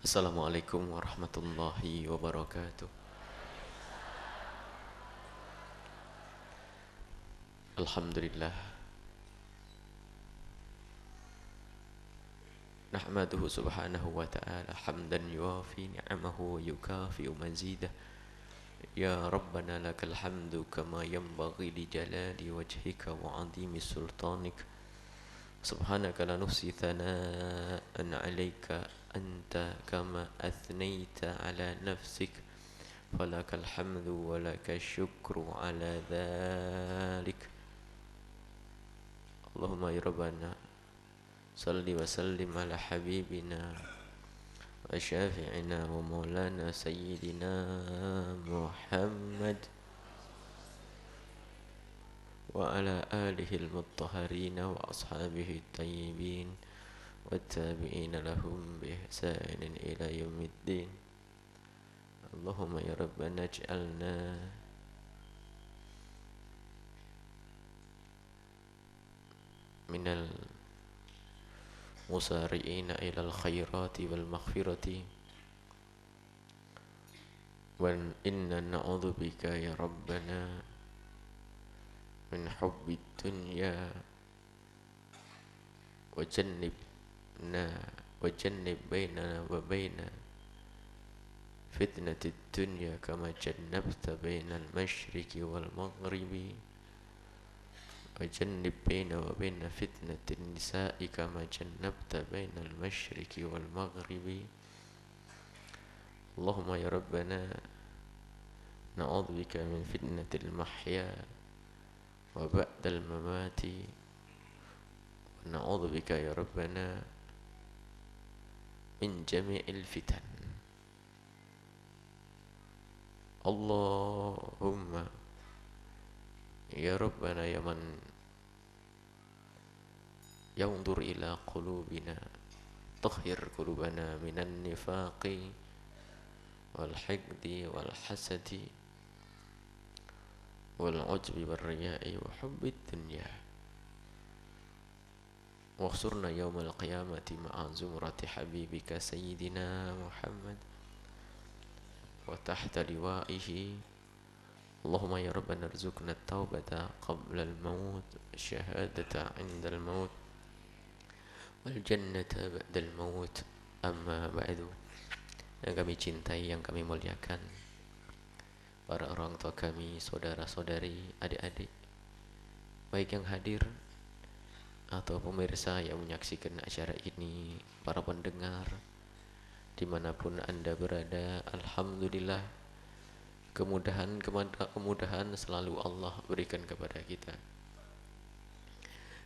Assalamualaikum warahmatullahi wabarakatuh. Alhamdulillah. Nahmaduhu subhanahu wa ta'ala hamdan yuafi ni'amahu wa yukafi'u mazidah. Ya Rabbana lakal hamdu kama yanbaghi li jalali wajhika wa 'azimi sultanik. Subhanaka la nuhsi thana'an 'alaika anta kama athnayta 'ala nafsik. Falakal hamdu wa lakal syukru 'ala dhalik. Allahumma ya Rabbana salli wa sallim ala habibina wa syafi'ina wa maulana sayyidina Muhammad wa ala alihi al-muttahharina wa ashabihi at-tayyibin wa tabi'ina lahum bi ihsanin ila yaumiddin. Allahumma ya Rabbana ij'alna minal musari'ina ilal khairati wal maghfirati wa inna na'udzubika ya Rabbana min hubbid dunya wa jannib bainana wa baina fitnatid dunya kama jannabta bainal masyriqi wal maghribi wa jannib baina wa baina fitnatin nisa'i kama jannabta bainal masyriqi wal maghribi. Allahumma ya Rabbana na'udzubika min fitnatil mahya wa ba'dal mamati wa na'udzubika ya Rabbana min jami'il fitan. Allahumma ya Rabbana ya man yanzur ila qulubina tahhir qulubana minan nifaqi wal hiqdi wal hasadi wal ujbi wal riya'i wa hubbid dunya waghsurna yawmal qiyamati ma'a zumrati habibika sayyidina Muhammad wa tahta liwa'ihi. Allahumma ya Rabbana arzuqna at-taubata qabla al-maut syahadata 'inda al-maut wal jannata ba'da al-maut. Amma ba'du. Yang kami cintai, yang kami muliakan, para orang tua kami, saudara-saudari, adik-adik, baik yang hadir atau pemirsa yang menyaksikan acara ini, para pendengar dimanapun anda berada, alhamdulillah, kemudahan selalu Allah berikan kepada kita.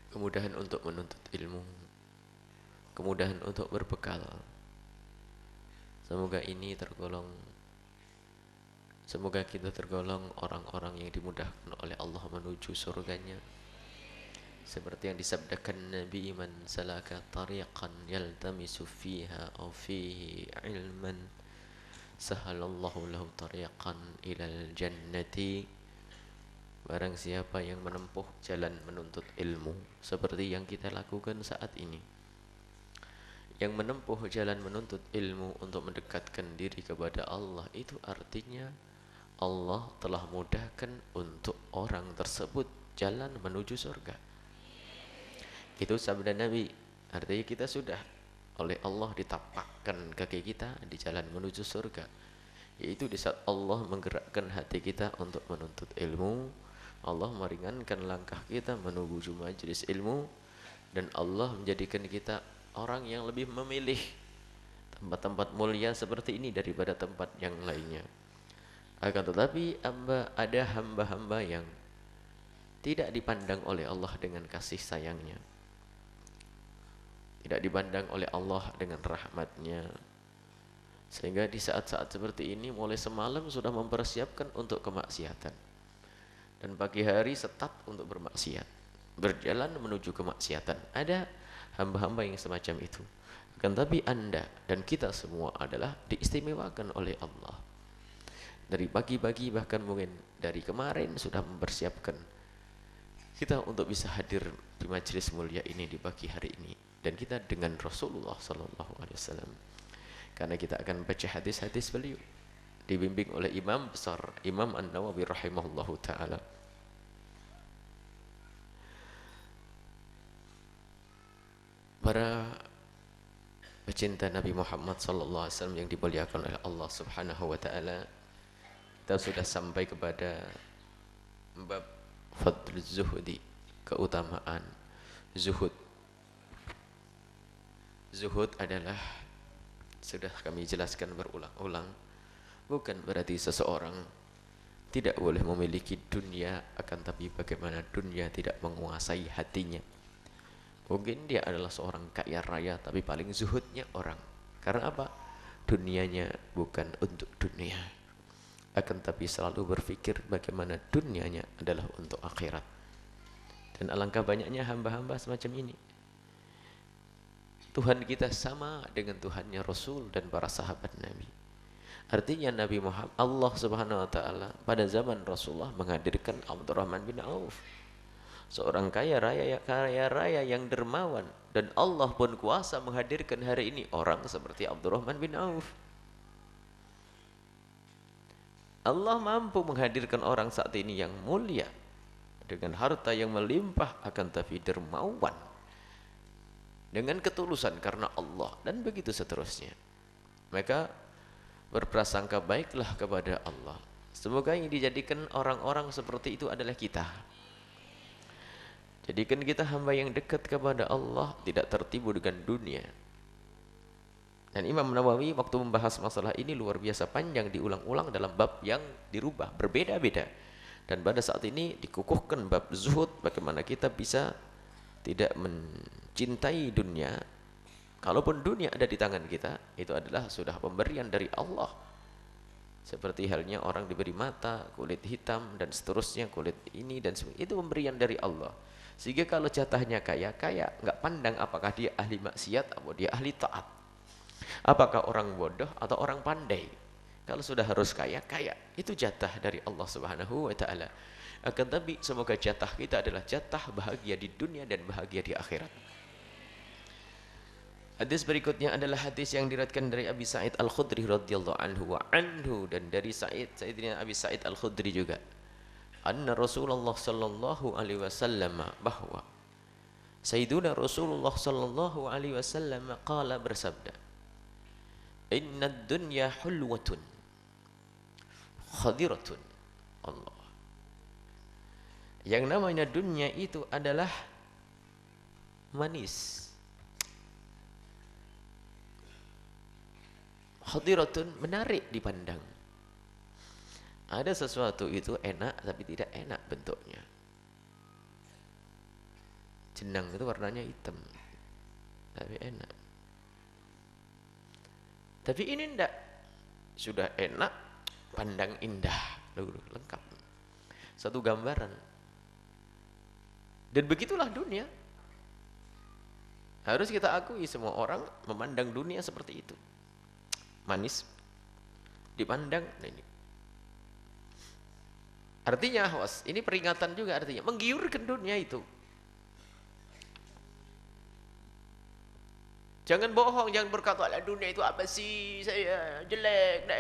Kemudahan untuk menuntut ilmu, kemudahan untuk berbekal. Semoga kita tergolong orang-orang yang dimudahkan oleh Allah menuju surganya. Seperti yang disabdakan Nabi, man salaka tariqan yaltamisu fiha aw fihi ilman sahalallahu lahu tariqan ilal jannati. Barang siapa yang menempuh jalan menuntut ilmu seperti yang kita lakukan saat ini, yang menempuh jalan menuntut ilmu untuk mendekatkan diri kepada Allah, itu artinya Allah telah mudahkan untuk orang tersebut jalan menuju surga. Itu sabda Nabi. Artinya kita sudah oleh Allah ditapakkan kaki kita di jalan menuju surga, yaitu di saat Allah menggerakkan hati kita untuk menuntut ilmu, Allah meringankan langkah kita menuju majelis ilmu, dan Allah menjadikan kita orang yang lebih memilih tempat-tempat mulia seperti ini daripada tempat yang lainnya. Akan tetapi ada hamba-hamba yang tidak dipandang oleh Allah dengan kasih sayangnya, tidak dipandang oleh Allah dengan rahmatnya, sehingga di saat-saat seperti ini mulai semalam sudah mempersiapkan untuk kemaksiatan, dan pagi hari setat untuk bermaksiat, berjalan menuju kemaksiatan. Ada hamba-hamba yang semacam itu. Akan tapi anda dan kita semua adalah diistimewakan oleh Allah. Dari pagi-pagi, bahkan mungkin dari kemarin sudah mempersiapkan kita untuk bisa hadir di majelis mulia ini di pagi hari ini. Dan kita dengan Rasulullah SAW. Karena kita akan baca hadis-hadis beliau dibimbing oleh Imam besar Imam An-Nawawi rahimahullahu taala. Para pecinta Nabi Muhammad sallallahu alaihi wasallam yang dimuliakan oleh Allah Subhanahu wa taala, kita sudah sampai kepada bab fadl zuhdi, keutamaan zuhud. Zuhud adalah, sudah kami jelaskan berulang-ulang, bukan berarti seseorang tidak boleh memiliki dunia, akan tapi bagaimana dunia tidak menguasai hatinya. Mungkin dia adalah seorang kaya raya tapi paling zuhudnya orang. Karena apa? Dunianya bukan untuk dunia, akan tapi selalu berpikir bagaimana dunianya adalah untuk akhirat. Dan alangkah banyaknya hamba-hamba semacam ini. Tuhan kita sama dengan Tuhannya Rasul dan para sahabat Nabi. Artinya Nabi Muhammad, Allah Subhanahu wa taala pada zaman Rasulullah menghadirkan Abdurrahman bin Auf, seorang kaya raya yang dermawan, dan Allah pun kuasa menghadirkan hari ini orang seperti Abdurrahman bin Auf. Allah mampu menghadirkan orang saat ini yang mulia dengan harta yang melimpah, akan tapi dermawan dengan ketulusan karena Allah, dan begitu seterusnya. Maka berprasangka baiklah kepada Allah. Semoga yang dijadikan orang-orang seperti itu adalah kita. Jadikan kita hamba yang dekat kepada Allah, tidak tertipu dengan dunia. Dan Imam Nawawi waktu membahas masalah ini luar biasa panjang, diulang-ulang dalam bab yang dirubah, berbeda-beda. Dan pada saat ini dikukuhkan bab zuhud, bagaimana kita bisa tidak mencintai dunia. Kalaupun dunia ada di tangan kita, itu adalah sudah pemberian dari Allah. Seperti halnya orang diberi mata, kulit hitam, dan seterusnya, kulit ini dan sebagainya, itu pemberian dari Allah. Sehingga kalau jatahnya kaya, nggak pandang apakah dia ahli maksiat atau dia ahli taat, apakah orang bodoh atau orang pandai. Kalau sudah harus kaya, itu jatah dari Allah Subhanahu wa taala. Akan tapi semoga jatah kita adalah jatah bahagia di dunia dan bahagia di akhirat. Hadis berikutnya adalah hadis yang diriwayatkan dari Abi Sa'id Al-Khudri radhiyallahu anhu, dan dari Sayyidina Abi Sa'id Al-Khudri juga, anna Rasulullah sallallahu alaihi wasallam, bahwa Sayyiduna Rasulullah sallallahu alaihi wasallam qala, bersabda, inna dunya hulwatun khadiratun. Allah, yang namanya dunia itu adalah manis. Khadiratun, menarik dipandang. Ada sesuatu itu enak tapi tidak enak bentuknya. Jenang itu warnanya hitam tapi enak. Tapi ini enggak, sudah enak, pandang indah, lengkap, satu gambaran. Dan begitulah dunia. Harus kita akui, semua orang memandang dunia seperti itu. Manis dipandang. Nah, ini artinya, awas, ini peringatan juga, artinya menggiurkan dunia itu. Jangan bohong, jangan berkata ala dunia itu apa sih, saya jelek.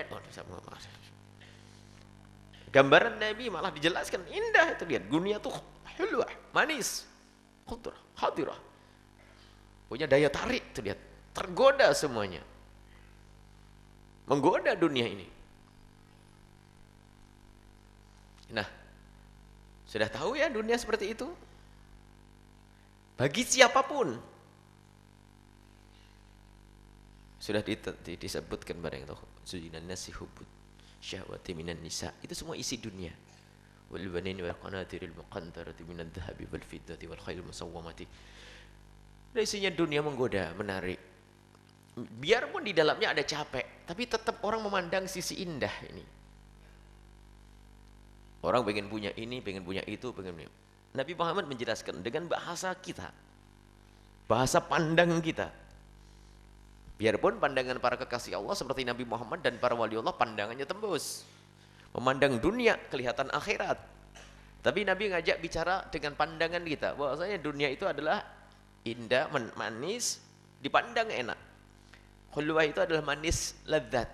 Gambaran Nabi malah dijelaskan indah itu. Lihat, dunia itu hulwah, manis, hadirah, punya daya tarik itu. Lihat, tergoda semuanya, menggoda dunia ini. Nah, sudah tahu ya dunia seperti itu. Bagi siapapun sudah disebutkan pada yang tahu, zuyinan nasi hubud syahwati minan nisa, itu semua isi dunia. Wal banin wal qanatiril muqantarati minadh dhahabi wal fiddati wal khailil musawwamati. Isinya dunia menggoda, menarik. Biarpun di dalamnya ada capek, tapi tetap orang memandang sisi indah ini. Orang pengen punya ini, pengen punya itu, pengen punya. Nabi Muhammad menjelaskan dengan bahasa kita, bahasa pandang kita. Biarpun pandangan para kekasih Allah seperti Nabi Muhammad dan para wali Allah, pandangannya tembus, memandang dunia kelihatan akhirat. Tapi Nabi ngajak bicara dengan pandangan kita, bahwasanya dunia itu adalah indah, manis, dipandang enak. Khulwah itu adalah manis lezat.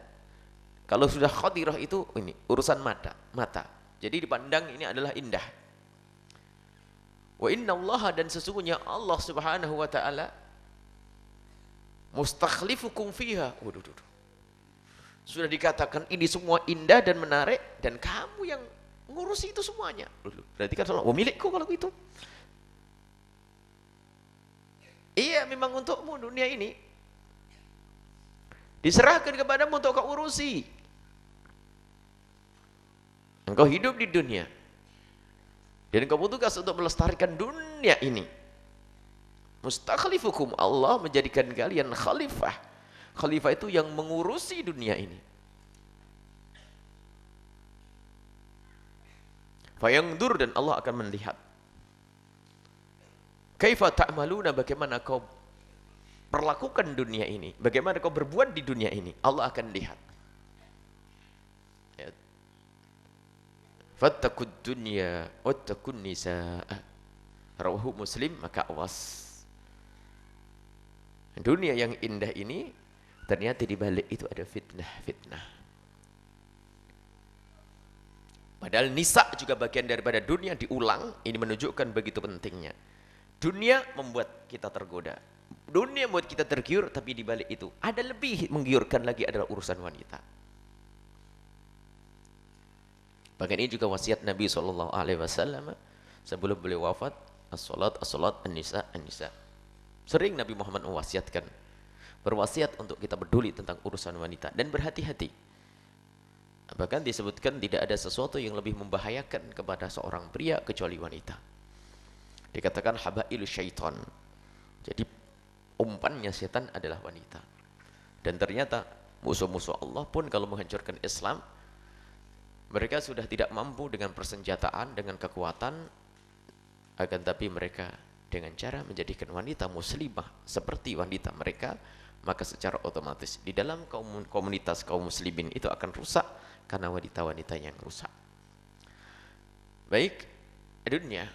Kalau sudah khadirah itu ini urusan mata. Jadi dipandang ini adalah indah. Wa inna Allah, dan sesungguhnya Allah Subhanahu wa taala mustakhlifukum fiha. Waduh. Sudah dikatakan ini semua indah dan menarik dan kamu yang ngurusi itu semuanya. Berarti kan Allah, milikku kalau itu. Iya, memang untukmu dunia ini. Diserahkan kepadamu untuk kau urusi. Engkau hidup di dunia. Dan engkau bertugas untuk melestarikan dunia ini. Mustakhlifukum, Allah menjadikan kalian khalifah. Khalifah itu yang mengurusi dunia ini. Fayangdur, dan Allah akan melihat. Kaifa ta'maluna, bagaimana kau perlakukan dunia ini, bagaimana kau berbuat di dunia ini, Allah akan lihat. Ya. Fattaqud dunya wattaqun nisaa. Rawahu Muslim. Maka awas. Dunia yang indah ini ternyata di balik itu ada fitnah. Padahal nisa juga bagian daripada dunia diulang. Ini menunjukkan begitu pentingnya. Dunia membuat kita tergoda. Dunia membuat kita tergiur, tapi di balik itu ada lebih menggiurkan lagi adalah urusan wanita. Bahkan ini juga wasiat Nabi SAW sebelum beliau wafat, as-salat, an-nisa. Sering Nabi Muhammad mewasiatkan, berwasiat untuk kita peduli tentang urusan wanita dan berhati-hati. Bahkan disebutkan tidak ada sesuatu yang lebih membahayakan kepada seorang pria kecuali wanita. Dikatakan habailu syaitan. Jadi umpannya setan adalah wanita. Dan ternyata musuh-musuh Allah pun kalau menghancurkan Islam, mereka sudah tidak mampu dengan persenjataan, dengan kekuatan, akan tapi mereka dengan cara menjadikan wanita muslimah seperti wanita mereka, maka secara otomatis di dalam komunitas kaum muslimin itu akan rusak karena wanita-wanita yang rusak. Baik, dunia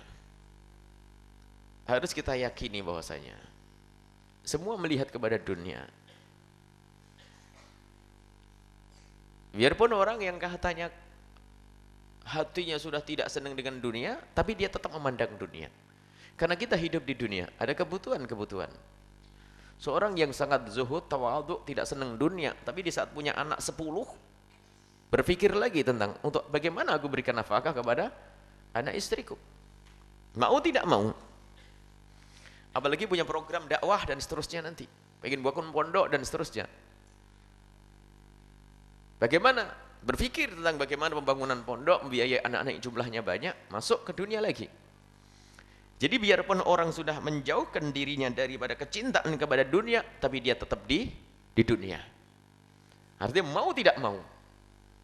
harus kita yakini bahwasanya semua melihat kepada dunia. Biarpun orang yang katanya hatinya sudah tidak senang dengan dunia, tapi dia tetap memandang dunia. Karena kita hidup di dunia, ada kebutuhan-kebutuhan. Seorang yang sangat zuhud, tawadhu, tidak senang dunia, tapi di saat punya anak 10, berpikir lagi tentang untuk bagaimana aku berikan nafkah kepada anak istriku. Mau tidak mau. Apalagi punya program dakwah dan seterusnya nanti. Pengen bangun pondok dan seterusnya. Bagaimana? Berpikir tentang bagaimana pembangunan pondok, membiayai anak-anak yang jumlahnya banyak, masuk ke dunia lagi. Jadi biarpun orang sudah menjauhkan dirinya daripada kecintaan kepada dunia, tapi dia tetap di dunia. Artinya mau tidak mau,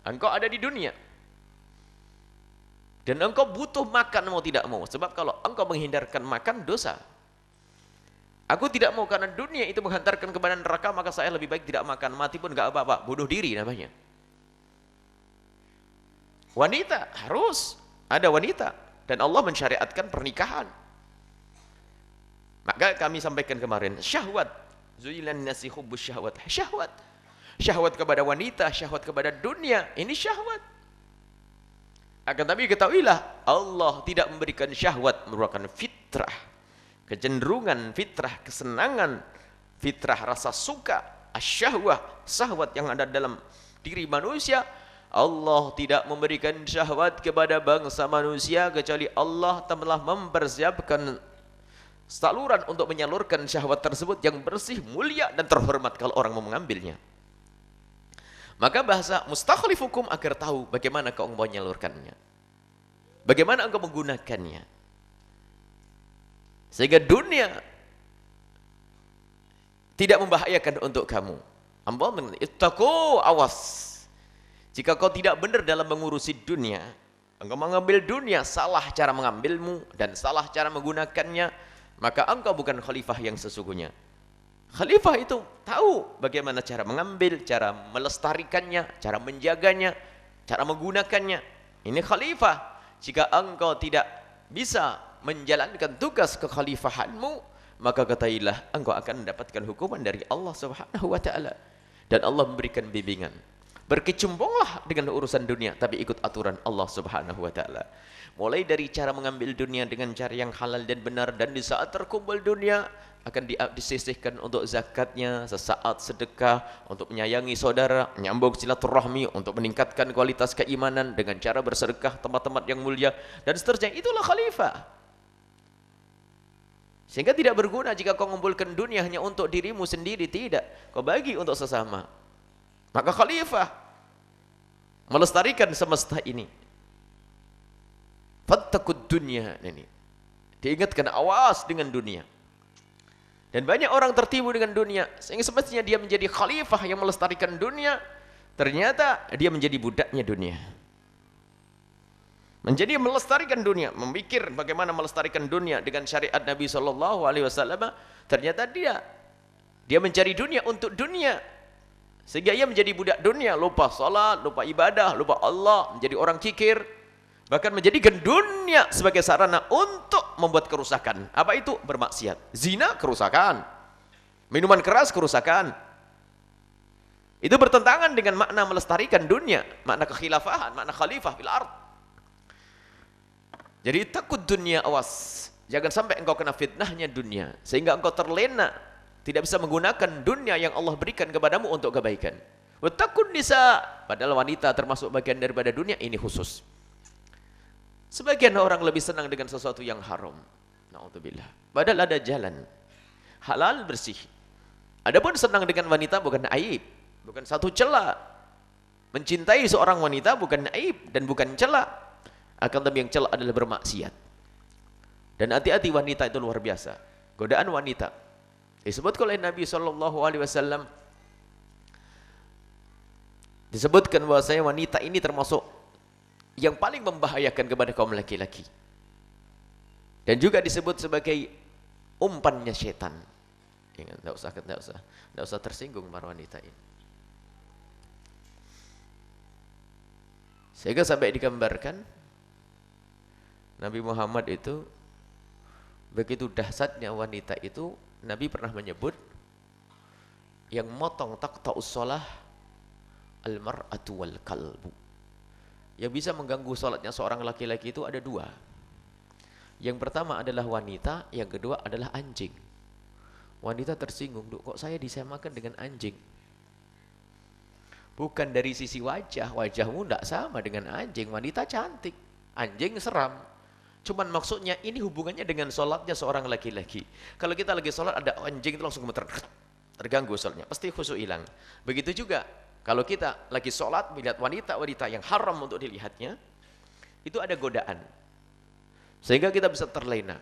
engkau ada di dunia. Dan engkau butuh makan mau tidak mau. Sebab kalau engkau menghindarkan makan, dosa. Aku tidak mau karena dunia itu menghantarkan kepada neraka, maka saya lebih baik tidak makan, mati pun gak apa-apa. Bunuh diri namanya. Wanita harus ada wanita, dan Allah mensyariatkan pernikahan. Maka kami sampaikan kemarin, syahwat, zuilan nasi hubbus syahwat, syahwat kepada wanita, syahwat kepada dunia, ini syahwat. Akan tapi ketahuilah, Allah tidak memberikan syahwat, merupakan fitrah, kecenderungan fitrah, kesenangan fitrah, rasa suka, asyahwah, syahwat yang ada dalam diri manusia. Allah tidak memberikan syahwat kepada bangsa manusia kecuali Allah telah mempersiapkan saluran untuk menyalurkan syahwat tersebut yang bersih, mulia dan terhormat kalau orang mau mengambilnya. Maka bahasa mustakhlifukum agar tahu bagaimana kau menyalurkannya, bagaimana engkau menggunakannya, sehingga dunia tidak membahayakan untuk kamu. Ittaqu, awas. Jika kau tidak benar dalam mengurusi dunia, engkau mengambil dunia, salah cara mengambilmu dan salah cara menggunakannya, maka engkau bukan khalifah yang sesungguhnya. Khalifah itu tahu bagaimana cara mengambil, cara melestarikannya, cara menjaganya, cara menggunakannya. Ini khalifah. Jika engkau tidak bisa menjalankan tugas kekhalifahanmu, maka katailah engkau akan mendapatkan hukuman dari Allah Subhanahu wa taala. Dan Allah memberikan bimbingan. Berkecimpunglah dengan urusan dunia tapi ikut aturan Allah Subhanahu wa taala. Mulai dari cara mengambil dunia dengan cara yang halal dan benar, dan di saat terkumpul dunia akan disisihkan untuk zakatnya, sesaat sedekah, untuk menyayangi saudara, menyambung silaturahmi, untuk meningkatkan kualitas keimanan dengan cara bersedekah tempat-tempat yang mulia dan seterusnya. Itulah khalifah. Sehingga tidak berguna jika kau mengumpulkan dunia hanya untuk dirimu sendiri, tidak. Kau bagi untuk sesama. Maka khalifah melestarikan semesta ini. Fattaqud dunya ini. Diingatkan, awas dengan dunia. Dan banyak orang tertipu dengan dunia, sehingga semestinya dia menjadi khalifah yang melestarikan dunia, ternyata dia menjadi budaknya dunia. Menjadi melestarikan dunia, memikir bagaimana melestarikan dunia dengan syariat Nabi SAW, ternyata dia mencari dunia untuk dunia, sehingga ia menjadi budak dunia, lupa salat, lupa ibadah, lupa Allah, menjadi orang kikir, bahkan menjadikan dunia sebagai sarana untuk membuat kerusakan. Apa itu? Bermaksiat. Zina, kerusakan. Minuman keras, kerusakan. Itu bertentangan dengan makna melestarikan dunia, makna kekhilafahan, makna khalifah fil ard. Jadi takut dunia, awas. Jangan sampai engkau kena fitnahnya dunia, sehingga engkau terlena, tidak bisa menggunakan dunia yang Allah berikan kepadamu untuk kebaikan. Wa takun nisa, padahal wanita termasuk bagian daripada dunia ini khusus. Sebagian orang lebih senang dengan sesuatu yang haram. Na'udzubillah. Padahal ada jalan halal bersih. Adapun senang dengan wanita bukan aib, bukan satu cela. Mencintai seorang wanita bukan aib dan bukan cela. Akan tetapi yang cela adalah bermaksiat. Dan hati-hati, wanita itu luar biasa. Godaan wanita. Disebut oleh Nabi SAW, disebutkan bahwasanya wanita ini termasuk yang paling membahayakan kepada kaum laki-laki. Dan juga disebut sebagai umpannya setan. Tidak usah tersinggung para wanita ini. Sehingga sampai digambarkan Nabi Muhammad itu, begitu dahsyatnya wanita itu, Nabi pernah menyebut yang motong taqta'us shalah al-mar'atu wal kalbu. Yang bisa mengganggu sholatnya seorang laki-laki itu ada dua. Yang pertama adalah wanita, yang kedua adalah anjing. Wanita tersinggung, kok saya disamakan dengan anjing? Bukan dari sisi wajah, wajahmu tidak sama dengan anjing. Wanita cantik, anjing seram. Cuman maksudnya ini hubungannya dengan sholatnya seorang laki-laki. Kalau kita lagi sholat ada anjing itu langsung terganggu sholatnya, pasti khusyuk hilang. Begitu juga kalau kita lagi sholat melihat wanita-wanita yang haram untuk dilihatnya, itu ada godaan. Sehingga kita bisa terlena.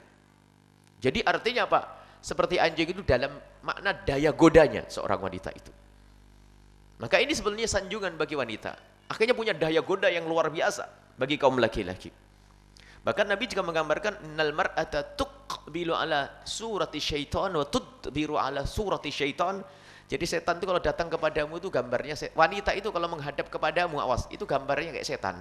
Jadi artinya apa? Seperti anjing itu dalam makna daya godanya seorang wanita itu. Maka ini sebenarnya sanjungan bagi wanita. Akhirnya punya daya goda yang luar biasa bagi kaum laki-laki. Bahkan Nabi juga menggambarkan, innal mar'ata tuqbilu ala surati syaitan wa tudbiru ala surati syaitan. Jadi setan itu kalau datang kepadamu itu gambarnya, wanita itu kalau menghadap kepadamu, awas, itu gambarnya kayak setan.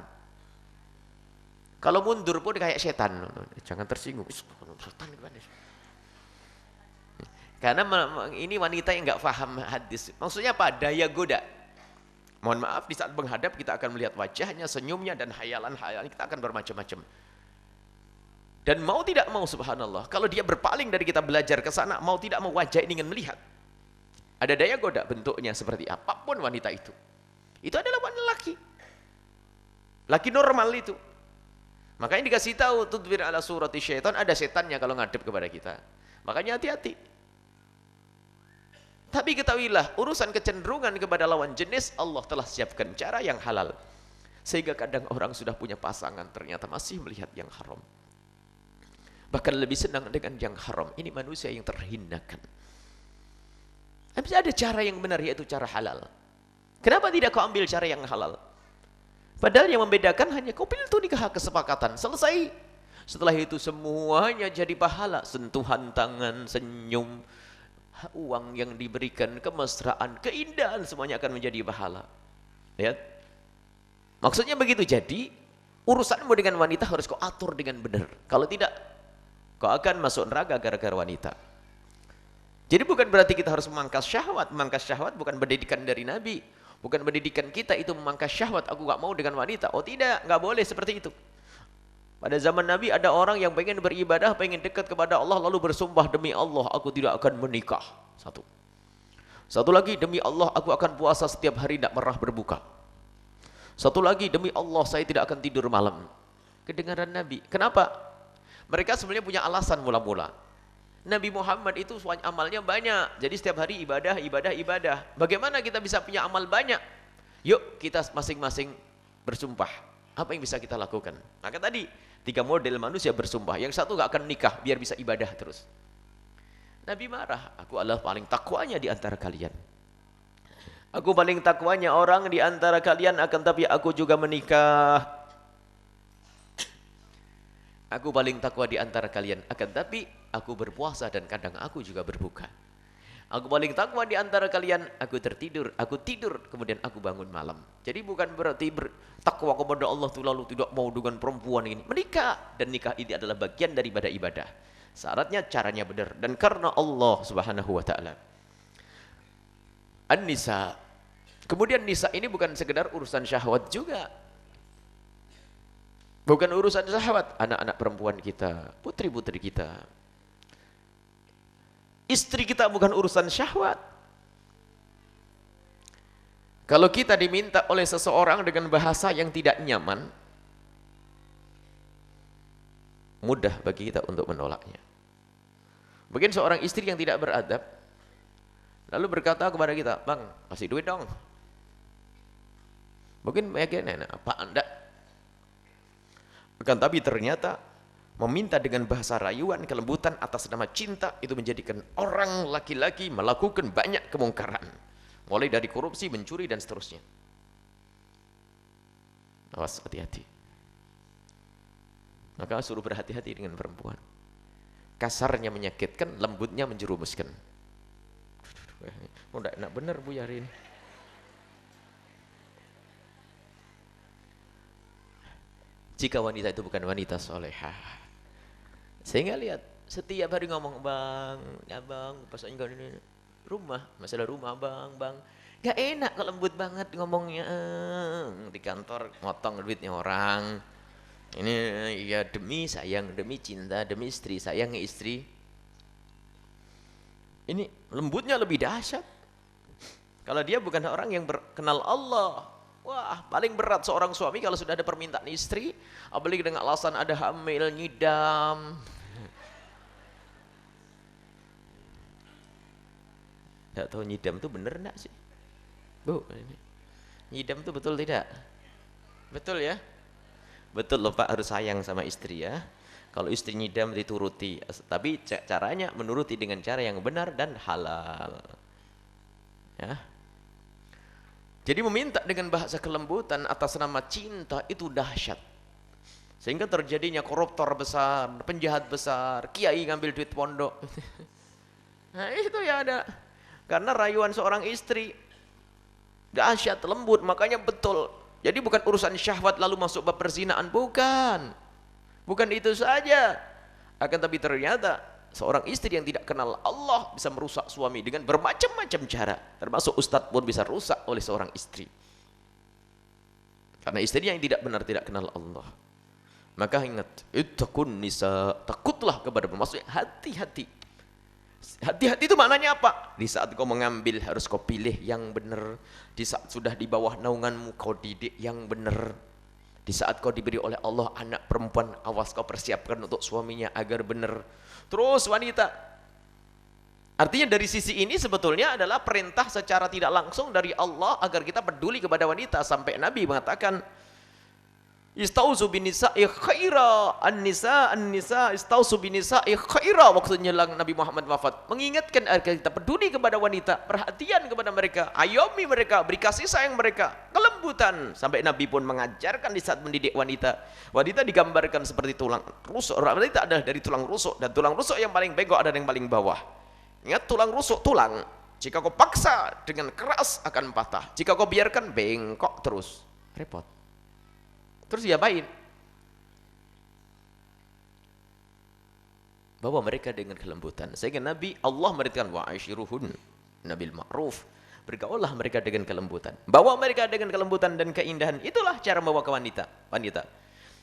Kalau mundur pun kayak setan. Jangan tersinggung. Setan gimana? Karena ini wanita yang nggak paham hadis. Maksudnya apa? Daya goda. Mohon maaf, di saat menghadap kita akan melihat wajahnya, senyumnya, dan hayalan-hayalan kita akan bermacam-macam. Dan mau tidak mau, subhanallah, kalau dia berpaling dari kita belajar ke sana, mau tidak mau wajah ini ingin melihat. Ada daya goda, bentuknya seperti apapun wanita itu. Itu adalah laki. Laki normal itu. Makanya dikasih tahu, tudbir ala surati syaitan, ada setannya kalau ngadep kepada kita. Makanya hati-hati. Tapi ketahuilah, urusan kecenderungan kepada lawan jenis, Allah telah siapkan cara yang halal. Sehingga kadang orang sudah punya pasangan, ternyata masih melihat yang haram. Bahkan lebih senang dengan yang haram. Ini manusia yang terhinakan. Tapi ada cara yang benar, yaitu cara halal. Kenapa tidak kau ambil cara yang halal? Padahal yang membedakan hanya kau pilih itu nikah kesepakatan, selesai. Setelah itu semuanya jadi pahala. Sentuhan tangan, senyum, uang yang diberikan, kemesraan, keindahan, semuanya akan menjadi pahala. Lihat. Maksudnya begitu. Jadi urusanmu dengan wanita harus kau atur dengan benar. Kalau tidak, kau akan masuk neraka gara-gara wanita. Jadi bukan berarti kita harus memangkas syahwat. Memangkas syahwat bukan pendidikan dari Nabi. Bukan pendidikan kita itu memangkas syahwat. Aku gak mau dengan wanita. Oh tidak, gak boleh seperti itu. Pada zaman Nabi ada orang yang pengen beribadah, pengen dekat kepada Allah, lalu bersumpah demi Allah, aku tidak akan menikah. Satu lagi, demi Allah, aku akan puasa setiap hari, tidak pernah berbuka. Satu lagi, demi Allah, saya tidak akan tidur malam. Kedengaran Nabi. Kenapa? Mereka sebenarnya punya alasan mula-mula. Nabi Muhammad itu amalnya banyak. Jadi setiap hari ibadah. Bagaimana kita bisa punya amal banyak? Yuk kita masing-masing bersumpah. Apa yang bisa kita lakukan? Maka tadi, 3 model manusia bersumpah. Yang satu gak akan nikah, biar bisa ibadah terus. Nabi marah. Aku adalah paling takwanya di antara kalian. Aku paling takwanya orang di antara kalian, akan tapi aku juga menikah. Aku paling takwa di antara kalian, akan tapi aku berpuasa dan kadang aku juga berbuka. Aku paling takwa di antara kalian, aku tidur, kemudian aku bangun malam. Jadi bukan berarti takwa kepada Allah itu lalu tidak mau dengan perempuan ini. Menikah, dan nikah ini adalah bagian daripada ibadah. Syaratnya caranya benar, dan karena Allah Subhanahu wa taala. An-Nisa. Kemudian nisa ini bukan sekedar urusan syahwat juga. Bukan urusan syahwat, anak-anak perempuan kita, putri-putri kita. Istri kita bukan urusan syahwat. Kalau kita diminta oleh seseorang dengan bahasa yang tidak nyaman, mudah bagi kita untuk menolaknya. Mungkin seorang istri yang tidak beradab, lalu berkata kepada kita, "Bang, kasih duit dong." Mungkin bagian apa Anda? Akan tapi ternyata meminta dengan bahasa rayuan, kelembutan atas nama cinta itu menjadikan orang laki-laki melakukan banyak kemungkaran, mulai dari korupsi, mencuri dan seterusnya. Awas, hati-hati. Maka suruh berhati-hati dengan perempuan. Kasarnya menyakitkan, lembutnya menjerumuskan. Oh, enggak enak benar Bu Yarin. Jika wanita itu bukan wanita solehah, sehingga lihat setiap hari ngomong, "Bang, ya bang, pasangnya ini rumah, masalah rumah bang, gak enak kalau lembut banget ngomongnya. Di kantor ngotong duitnya orang. Ini ya demi sayang, demi cinta, demi istri, sayang istri. Ini lembutnya lebih dahsyat. Kalau dia bukan orang yang kenal Allah. Wah, paling berat seorang suami kalau sudah ada permintaan istri, apalagi dengan alasan ada hamil, ngidam. Tidak tahu nyidam itu bener enggak sih? Bu, nyidam itu betul tidak? Betul ya? Betul loh Pak, harus sayang sama istri ya. Kalau istri nyidam dituruti, tapi caranya menuruti dengan cara yang benar dan halal. Ya. Jadi meminta dengan bahasa kelembutan atas nama cinta itu dahsyat. Sehingga terjadinya koruptor besar, penjahat besar, kiai ngambil duit pondok. Nah itu ya ada. Karena rayuan seorang istri dahsyat, lembut, makanya betul. Jadi bukan urusan syahwat lalu masuk bab perzinaan, bukan. Bukan itu saja. Akan tapi ternyata seorang istri yang tidak kenal Allah bisa merusak suami dengan bermacam-macam cara. Termasuk ustadz pun bisa rusak oleh seorang istri. Karena istri yang tidak benar tidak kenal Allah. Maka ingat, ittaqun nisa, takutlah kepada maksudnya hati-hati. Hati-hati itu maknanya apa? Di saat kau mengambil harus kau pilih yang benar. Di saat sudah di bawah naunganmu kau didik yang benar. Di saat kau diberi oleh Allah anak perempuan, awas kau persiapkan untuk suaminya agar benar. Terus wanita, artinya dari sisi ini sebetulnya adalah perintah secara tidak langsung dari Allah agar kita peduli kepada wanita. Sampai Nabi mengatakan, istausu binisa'i khaira, an-nisa istausu binisa'i khaira. Waktu menjelang Nabi Muhammad wafat, mengingatkan agar kita peduli kepada wanita, perhatian kepada mereka, ayomi mereka, beri kasih sayang mereka, kelembutan. Sampai Nabi pun mengajarkan di saat mendidik wanita. Wanita digambarkan seperti tulang rusuk. Wanita adalah dari tulang rusuk, dan tulang rusuk yang paling bengkok ada yang paling bawah. Ingat, tulang rusuk, tulang jika kau paksa dengan keras akan patah, jika kau biarkan bengkok terus, repot. Terus diapain? bawa mereka dengan kelembutan. Sehingga Nabi Allah merintahkan wa'ashiruhun nabil ma'ruf, bergaullah mereka dengan kelembutan, bawa mereka dengan kelembutan dan keindahan. Itulah cara membawa ke wanita.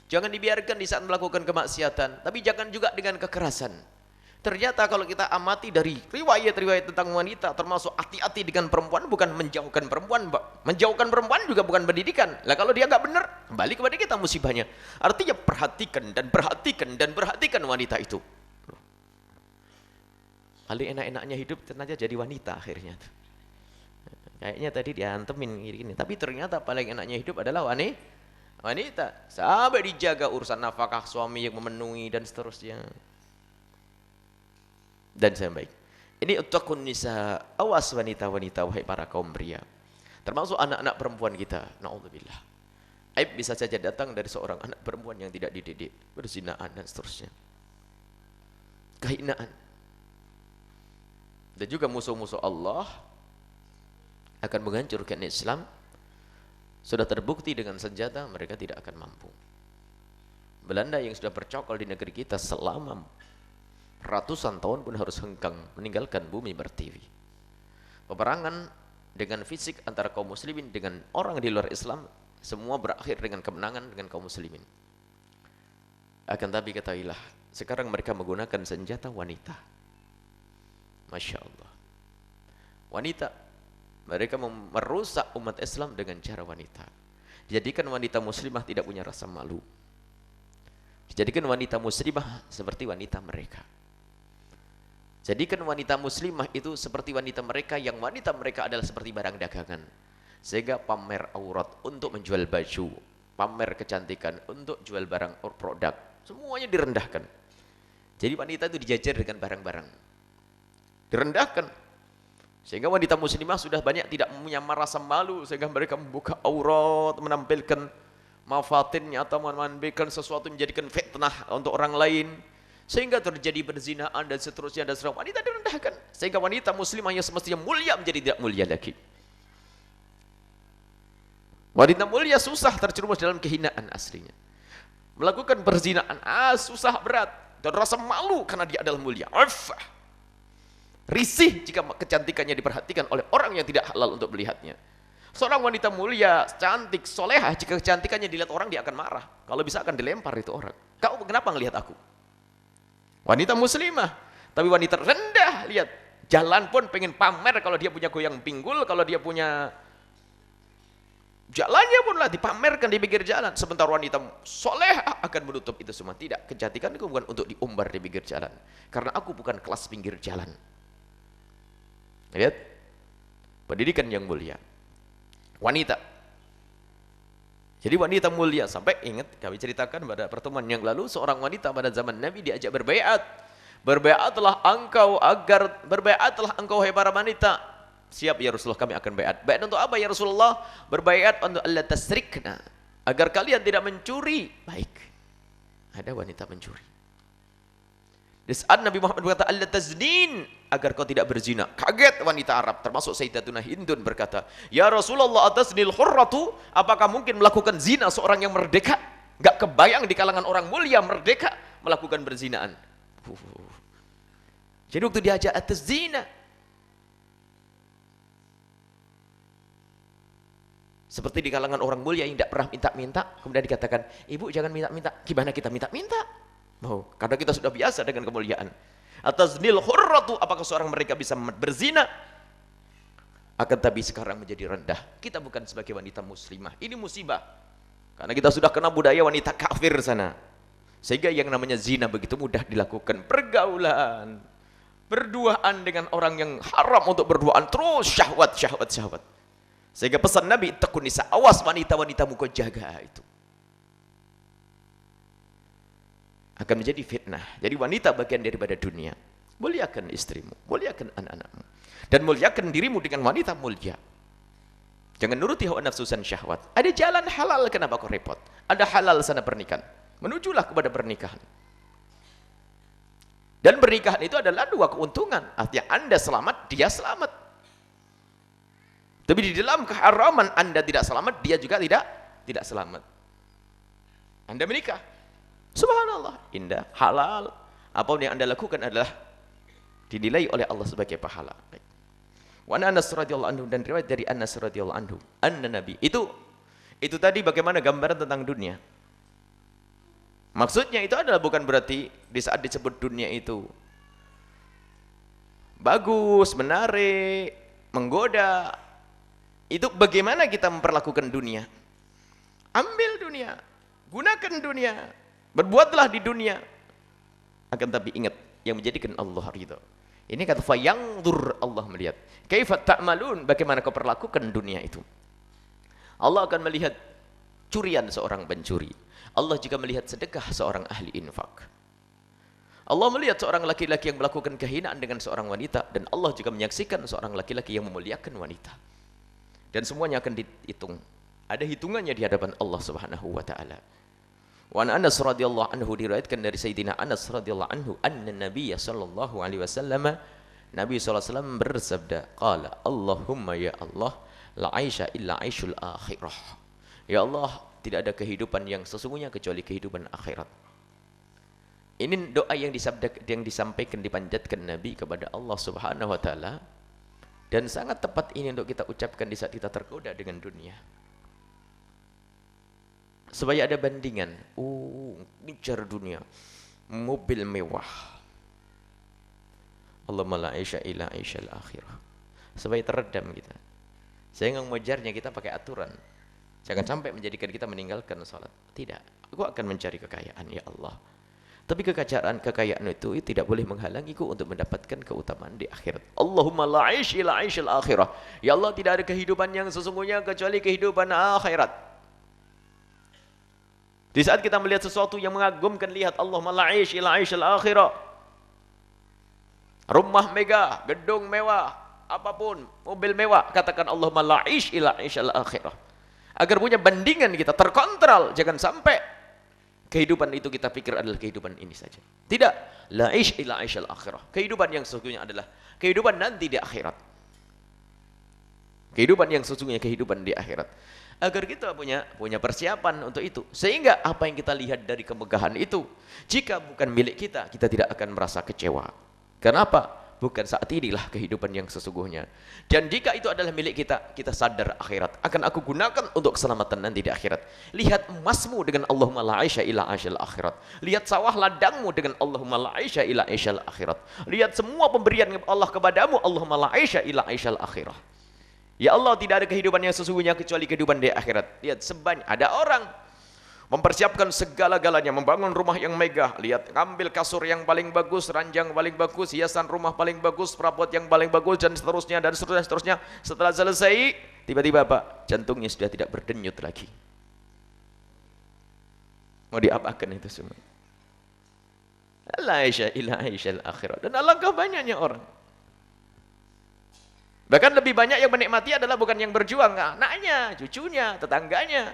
Jangan dibiarkan di saat melakukan kemaksiatan, tapi jangan juga dengan kekerasan. Ternyata kalau kita amati dari riwayat-riwayat tentang wanita, termasuk hati-hati dengan perempuan, bukan menjauhkan perempuan, menjauhkan perempuan juga bukan pendidikan. Lah kalau dia nggak benar, kembali kepada kita musibahnya. Artinya perhatikan wanita itu. Paling enak-enaknya hidup ternyata jadi wanita akhirnya. Kayaknya tadi diantemin gini, tapi ternyata paling enaknya hidup adalah wanita. Sampai dijaga urusan nafkah suami yang memenuhi dan seterusnya. Dan saya baik. Ini uttaqun nisa, awas wanita-wanita wahai para kaum pria. Termasuk anak-anak perempuan kita. Na'udzubillah. Aib bisa saja datang dari seorang anak perempuan yang tidak dididik, berzinaan dan seterusnya. Kehinaan. Dan juga musuh-musuh Allah akan menghancurkan Islam. Sudah terbukti dengan senjata mereka tidak akan mampu. Belanda yang sudah bercokol di negeri kita selama ratusan tahun pun harus hengkang meninggalkan bumi bertiwi. Peperangan dengan fisik antara kaum muslimin dengan orang di luar Islam semua berakhir dengan kemenangan dengan kaum muslimin. Akan tapi ketahuilah, sekarang mereka menggunakan senjata wanita. Masya Allah. Wanita, mereka merusak umat Islam dengan cara wanita. Dijadikan wanita muslimah tidak punya rasa malu. Dijadikan wanita muslimah seperti wanita mereka. Jadikan wanita muslimah itu seperti wanita mereka, yang wanita mereka adalah seperti barang dagangan. Sehingga pamer aurat untuk menjual baju, pamer kecantikan untuk jual barang or produk, semuanya direndahkan. Jadi wanita itu dijajar dengan barang-barang, direndahkan. Sehingga wanita muslimah sudah banyak tidak punya rasa malu, sehingga mereka membuka aurat, menampilkan mafatinnya atau menampilkan sesuatu menjadikan fitnah untuk orang lain. Sehingga terjadi perzinaan dan seterusnya dan seterusnya. Wanita direndahkan. Sehingga wanita muslimah yang semestinya mulia menjadi tidak mulia lagi. Wanita mulia susah terjerumus dalam kehinaan aslinya. Melakukan perzinaan susah berat. Dan rasa malu karena dia adalah mulia. Risih jika kecantikannya diperhatikan oleh orang yang tidak halal untuk melihatnya. Seorang wanita mulia, cantik, solehah, jika kecantikannya dilihat orang dia akan marah. Kalau bisa akan dilempar itu orang. Kau kenapa ngelihat aku? Wanita muslimah, tapi wanita rendah, lihat jalan pun pengen pamer kalau dia punya goyang pinggul, kalau dia punya jalannya pun lah dipamerkan di pinggir jalan. Sementara wanita soleh akan menutup itu semua. Tidak, kecantikan itu bukan untuk diumbar di pinggir jalan, karena aku bukan kelas pinggir jalan. Lihat pendidikan yang mulia wanita. Jadi wanita mulia, sampai ingat kami ceritakan pada pertemuan yang lalu, seorang wanita pada zaman Nabi diajak berbaiat. Berbaiatlah engkau hai para wanita. Siap ya Rasulullah, kami akan baiat. Baiat untuk apa ya Rasulullah? Berbaiat untuk Allah tasrikna, agar kalian tidak mencuri. Baik, ada wanita mencuri. Di saat Nabi Muhammad berkata Allah taznin, agar kau tidak berzina, kaget wanita Arab termasuk Sayyidatuna Hindun berkata, ya Rasulullah ataznil hurratu, apakah mungkin melakukan zina seorang yang merdeka? Gak kebayang di kalangan orang mulia merdeka melakukan berzinaan. Jadi waktu diajak atas zina, seperti di kalangan orang mulia yang tidak pernah minta-minta, kemudian dikatakan, ibu jangan minta-minta. Gimana kita minta-minta? Mau, karena kita sudah biasa dengan kemuliaan. Ataznil hurratu, apakah seorang mereka bisa berzina? Akan tapi sekarang menjadi rendah. Kita bukan sebagai wanita muslimah. Ini musibah. Karena kita sudah kena budaya wanita kafir sana. Sehingga yang namanya zina begitu mudah dilakukan. Pergaulan, berduaan dengan orang yang haram untuk berduaan, terus syahwat. Sehingga pesan Nabi, tekun nisa, awas wanita-wanitamu kau jaga itu. Akan menjadi fitnah. Jadi wanita bagian daripada dunia. Muliakan istrimu, muliakan anak-anakmu, dan muliakan dirimu dengan wanita mulia. Jangan nuruti hawa nafsu dan syahwat. Ada jalan halal, kenapa kau repot? Ada halal sana pernikahan. Menujulah kepada pernikahan. Dan pernikahan itu adalah dua keuntungan. Artinya Anda selamat, dia selamat. Tapi di dalam keharaman Anda tidak selamat, dia juga tidak selamat. Anda menikah, subhanallah, indah, halal, Apa yang Anda lakukan adalah dinilai oleh Allah sebagai pahala. Baik. Wa Anas radhiyallahu anhu, dan riwayat dari Anas radhiyallahu anhu, anna Nabi. Itu tadi bagaimana gambaran tentang dunia. Maksudnya itu adalah bukan berarti di saat disebut dunia itu bagus, menarik, menggoda. Itu bagaimana kita memperlakukan dunia. Ambil dunia, gunakan dunia, berbuatlah di dunia. Akan tapi ingat, yang menjadikan Allah ridha. Ini kata fayangdur, Allah melihat. Kaifa ta'malun, bagaimana kau perlakukan dunia itu. Allah akan melihat curian seorang pencuri. Allah juga melihat sedekah seorang ahli infak. Allah melihat seorang laki-laki yang melakukan kehinaan dengan seorang wanita, dan Allah juga menyaksikan seorang laki-laki yang memuliakan wanita. Dan semuanya akan dihitung. Ada hitungannya di hadapan Allah Subhanahu wa taala. Wa Anas radhiyallahu anhu, diriwayatkan dari Sayyidina Anas radhiyallahu anhu, anna Nabi sallallahu alaihi wasallam, Nabi sallallahu alaihi wasallam bersabda, qala Allahumma ya Allah, la aisha illa aishul akhirah. Ya Allah, tidak ada kehidupan yang sesungguhnya kecuali kehidupan akhirat. Ini doa yang disampaikan, dipanjatkan Nabi kepada Allah Subhanahu wa taala, dan sangat tepat ini untuk kita ucapkan di saat kita tergoda dengan dunia. Supaya ada bandingan. Bicara dunia, mobil mewah. Allahumma la aisha illa aishal akhirah. Supaya teredam kita. Saya nggak mengejarnya, kita pakai aturan. Jangan sampai menjadikan kita meninggalkan salat. Tidak, aku akan mencari kekayaan ya Allah. Tapi kekayaan itu tidak boleh menghalangiku untuk mendapatkan keutamaan di akhirat. Allahumma la aish illa aishal akhirah. Ya Allah, tidak ada kehidupan yang sesungguhnya kecuali kehidupan akhirat. Di saat kita melihat sesuatu yang mengagumkan, lihat Allahumma la aish illa aishal akhirah. Rumah megah, gedung mewah, apapun, mobil mewah, katakan Allahumma la aish illa aishal akhirah. Agar punya bandingan kita terkontrol, jangan sampai kehidupan itu kita pikir adalah kehidupan ini saja. Tidak, la aish illa aishal akhirah. Kehidupan yang sesungguhnya adalah kehidupan nanti di akhirat. Kehidupan yang sesungguhnya kehidupan di akhirat. Agar kita punya persiapan untuk itu. Sehingga apa yang kita lihat dari kemegahan itu, jika bukan milik kita, kita tidak akan merasa kecewa. Kenapa? Bukan saat inilah kehidupan yang sesungguhnya. Dan jika itu adalah milik kita, kita sadar akhirat akan aku gunakan untuk keselamatan nanti di akhirat. Lihat emasmu dengan Allahumma la aisha illa aishal akhirat. Lihat sawah ladangmu dengan Allahumma la aisha illa aishal akhirat. Lihat semua pemberian Allah kepadamu, Allahumma la aisha illa aishal akhirah. Ya Allah, tidak ada kehidupan yang sesungguhnya kecuali kehidupan di akhirat. Lihat sebanyak ada orang mempersiapkan segala-galanya, membangun rumah yang megah. Lihat, ngambil kasur yang paling bagus, ranjang paling bagus, hiasan rumah paling bagus, perabot yang paling bagus, dan seterusnya, dan seterusnya. Setelah selesai, tiba-tiba apa? Jantungnya sudah tidak berdenyut lagi. Mau diapakan itu semua? La aisha illa aishal akhirah. Dan alangkah banyaknya orang. Bahkan lebih banyak yang menikmati adalah bukan yang berjuang, anaknya, cucunya, tetangganya.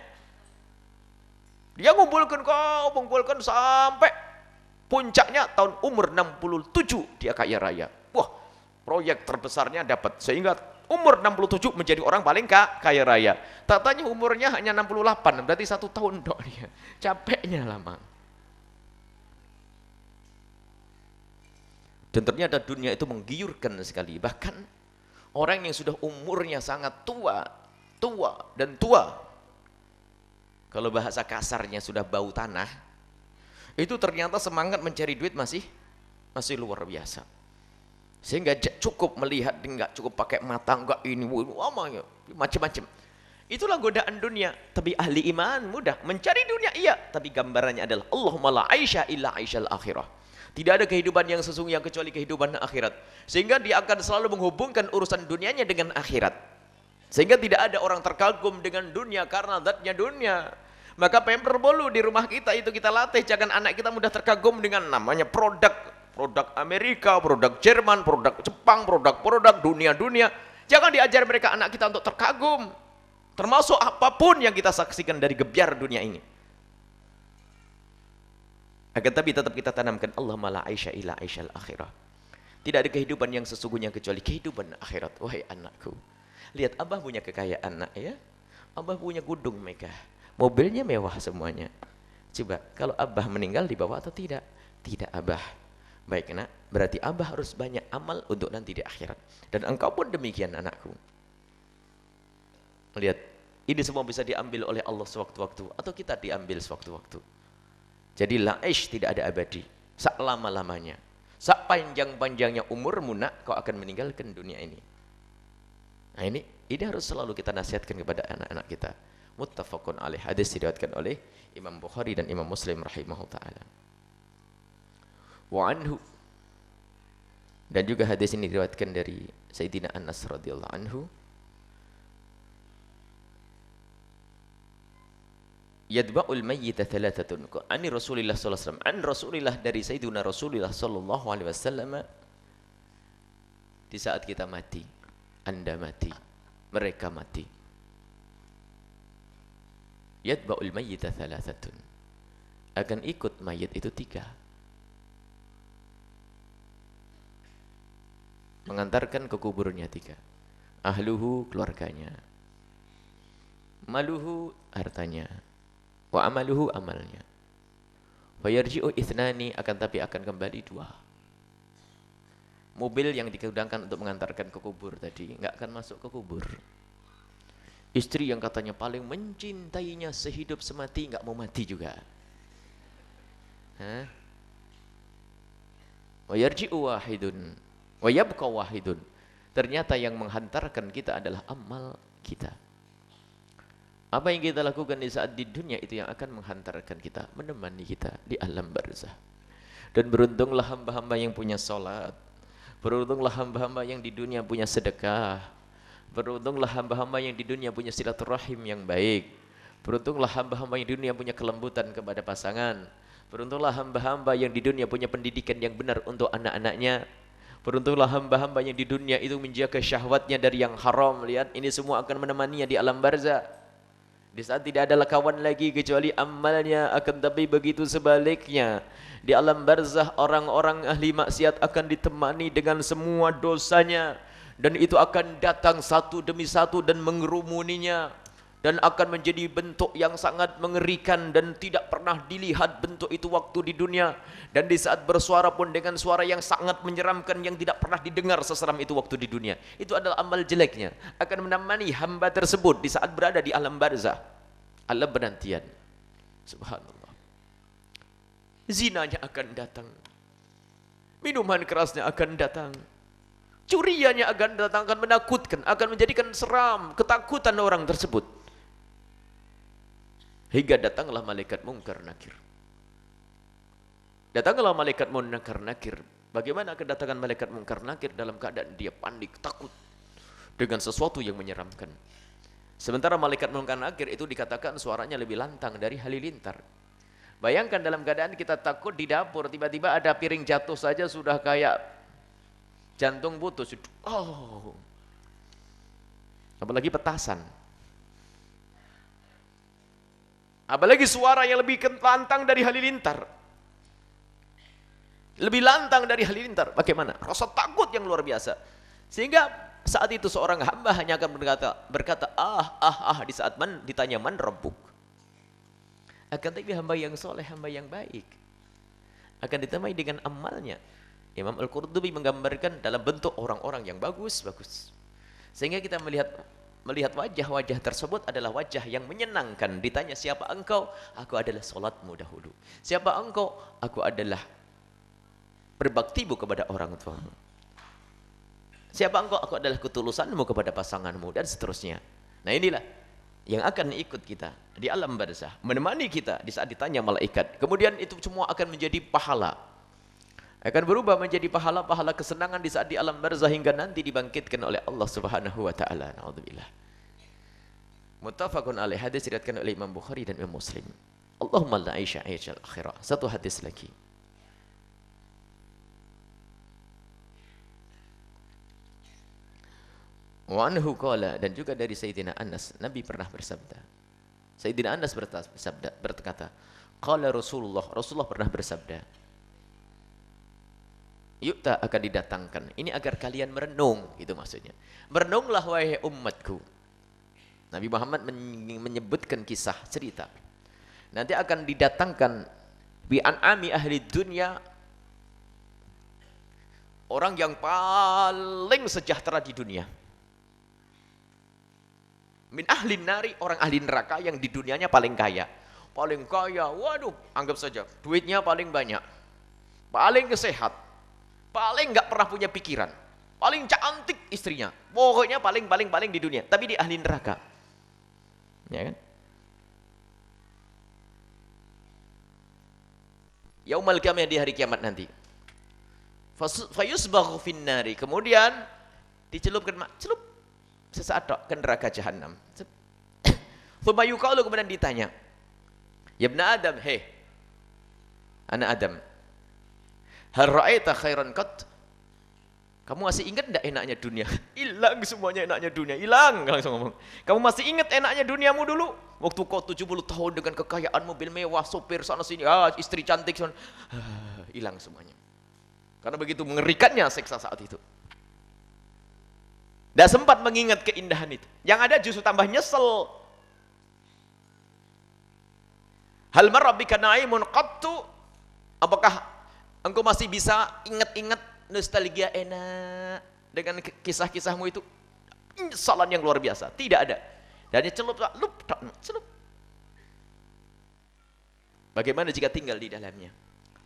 Dia mengumpulkan sampai puncaknya tahun umur 67 dia kaya raya. Wah, proyek terbesarnya dapat, sehingga umur 67 menjadi orang paling kaya raya. Tatanya umurnya hanya 68, berarti 1 tahun dok dia. Capeknya lama. Dan ternyata dunia itu menggiurkan sekali. Bahkan orang yang sudah umurnya sangat tua, kalau bahasa kasarnya sudah bau tanah, itu ternyata semangat mencari duit masih luar biasa. Sehingga cukup melihat, enggak cukup pakai mata, enggak ini, macam-macam. Itulah godaan dunia. Tapi ahli iman mudah mencari dunia, iya, tapi gambarannya adalah Allahumma la aisha illa aishal akhirah. Tidak ada kehidupan yang sesungguhnya kecuali kehidupan akhirat. Sehingga dia akan selalu menghubungkan urusan dunianya dengan akhirat. Sehingga tidak ada orang terkagum dengan dunia karena zatnya dunia. Maka perlu di rumah kita itu kita latih, jangan anak kita mudah terkagum dengan namanya produk Amerika, produk Jerman, produk Jepang, produk dunia. Jangan diajar mereka anak kita untuk terkagum. Termasuk apapun yang kita saksikan dari gebyar dunia ini. Akan tapi tetap kita tanamkan Allahumma la aisha illa aishal akhirah. Tidak ada kehidupan yang sesungguhnya kecuali kehidupan akhirat. Wahai anakku, lihat abah punya kekayaan nak ya. Abah punya gedung megah, mobilnya mewah semuanya. Coba kalau abah meninggal dibawa atau tidak? Tidak abah. Baik nak, berarti abah harus banyak amal untuk nanti di akhirat. Dan engkau pun demikian anakku. Lihat, ini semua bisa diambil oleh Allah sewaktu-waktu atau kita diambil sewaktu-waktu. Jadi laish tidak ada abadi. Sak lama-lamanya, sak panjang-panjangnya umurmu nak, kau akan meninggalkan dunia ini. Nah ini harus selalu kita nasihatkan kepada anak-anak kita. Muttafaqun alaih, hadis diriwayatkan oleh Imam Bukhari dan Imam Muslim rahimahullah ta'ala. Wa anhu, dan juga hadis ini diriwayatkan dari Sayyidina Anas radhiyallahu anhu, yadba'ul mayyita thalathatun, ani Rasulillah sallallahu alaihi wasallam, an Rasulillah, dari Sayyidina Rasulillah sallallahu alaihi wasallam, di saat kita mati, Anda mati, mereka mati, yadba'ul mayyita thalathatun, akan ikut mayit itu 3, mengantarkan ke kuburnya 3. Ahluhu, keluarganya, maluhu, hartanya, wa amaluhu, amalnya. Wa yarji'u ithnani, tapi akan kembali 2. Mobil yang digunakan untuk mengantarkan ke kubur tadi enggak akan masuk ke kubur. Istri yang katanya paling mencintainya sehidup semati enggak mau mati juga. Wa yarji'u wahidun wa yabqa wahidun, ternyata yang menghantarkan kita adalah amal kita. Apa yang kita lakukan di saat di dunia itu yang akan menghantarkan kita, menemani kita di alam barzah. Dan beruntunglah hamba-hamba yang punya salat, beruntunglah hamba-hamba yang di dunia punya sedekah, beruntunglah hamba-hamba yang di dunia punya silaturahim yang baik, beruntunglah hamba-hamba yang di dunia punya kelembutan kepada pasangan, beruntunglah hamba-hamba yang di dunia punya pendidikan yang benar untuk anak-anaknya, beruntunglah hamba-hamba yang di dunia itu menjaga syahwatnya dari yang haram. Lihat, ini semua akan menemaninya di alam barzah. Di saat tidak ada kawan lagi kecuali amalnya, akan tapi begitu sebaliknya. Di alam barzah orang-orang ahli maksiat akan ditemani dengan semua dosanya. Dan itu akan datang satu demi satu dan mengerumuninya. Dan akan menjadi bentuk yang sangat mengerikan dan tidak pernah dilihat bentuk itu waktu di dunia. Dan di saat bersuara pun dengan suara yang sangat menyeramkan yang tidak pernah didengar seseram itu waktu di dunia. Itu adalah amal jeleknya, akan menemani hamba tersebut di saat berada di alam barzah, alam penantian. Subhanallah. Zinanya akan datang, minuman kerasnya akan datang, curiannya akan datang, akan menakutkan, akan menjadikan seram, ketakutan orang tersebut. Hingga datanglah malaikat mungkar nakir. Datanglah malaikat munkar nakir. Bagaimana kedatangan malaikat munkar nakir? Dalam keadaan dia panik, takut dengan sesuatu yang menyeramkan. Sementara malaikat munkar nakir itu dikatakan suaranya lebih lantang dari halilintar. Bayangkan dalam keadaan kita takut di dapur, tiba-tiba ada piring jatuh saja sudah kayak jantung putus. Oh. Apalagi petasan. Apalagi suara yang lebih lantang dari halilintar. Lebih lantang dari halilintar. Bagaimana? Rasa takut yang luar biasa. Sehingga saat itu seorang hamba hanya akan berkata di saat ditanya man rabbuk. Akan tapi hamba yang soleh, hamba yang baik, akan ditemani dengan amalnya. Imam Al-Qurtubi menggambarkan dalam bentuk orang-orang yang bagus-bagus. Sehingga kita melihat wajah-wajah tersebut adalah wajah yang menyenangkan. Ditanya siapa engkau? Aku adalah solatmu dahulu. Siapa engkau? Aku adalah berbaktimu kepada orang tuamu. Siapa engkau? Aku adalah ketulusanmu kepada pasanganmu, dan seterusnya. Nah inilah yang akan ikut kita di alam barzah, menemani kita di saat ditanya malaikat. Kemudian itu semua akan menjadi pahala, akan berubah menjadi pahala-pahala kesenangan di saat di alam barzah hingga nanti dibangkitkan oleh Allah Subhanahu wa taala. Naudzubillah. Muttafaqun alaih, hadis diriwayatkan oleh Imam Bukhari dan Imam Muslim. Allahumma la aisha aishal akhirah. Satu hadis lagi. Wa anhu qala, dan juga dari Sayyidina Anas, Nabi pernah bersabda. Sayyidina Anas berkata, qala Rasulullah pernah bersabda, yu'ta, akan didatangkan. Ini agar kalian merenung, itu maksudnya. Merenunglah wahai umatku. Nabi Muhammad menyebutkan kisah cerita. Nanti akan didatangkan bi an'ami ahli dunya Orang yang paling sejahtera di dunia. Min ahlin nari, orang ahli neraka yang di dunianya paling kaya. Paling kaya, waduh, anggap saja duitnya paling banyak. Paling sehat. Paling nggak pernah punya pikiran. Paling cantik istrinya. Pokoknya paling di dunia. Tapi di ahli neraka. Ya kan? Yaumal qiyamah, di hari kiamat nanti. Fayusbaghu finnari. Kemudian dicelupkan, celup sesaat ke neraka jahanam. Tsumma yuqalu, kemudian ditanya, ya ibn Adam, hei anak Adam, hal ra'aita khairan qat? Kamu masih ingat enggak enaknya dunia? Hilang semuanya enaknya dunia, hilang. Langsung ngomong, kamu masih ingat enaknya duniamu dulu? Waktu kau 70 tahun dengan kekayaan, mobil mewah, sopir sana sini, istri cantik, hilang semuanya. Karena begitu mengerikannya siksa saat itu. Tidak sempat mengingat keindahan itu. Yang ada justru tambah nyesel. Hal marra bika na'imun qattu? Apakah engkau masih bisa ingat-ingat nostalgia enak dengan kisah-kisahmu itu? Penyesalan yang luar biasa. Tidak ada. Dan celup. Bagaimana jika tinggal di dalamnya?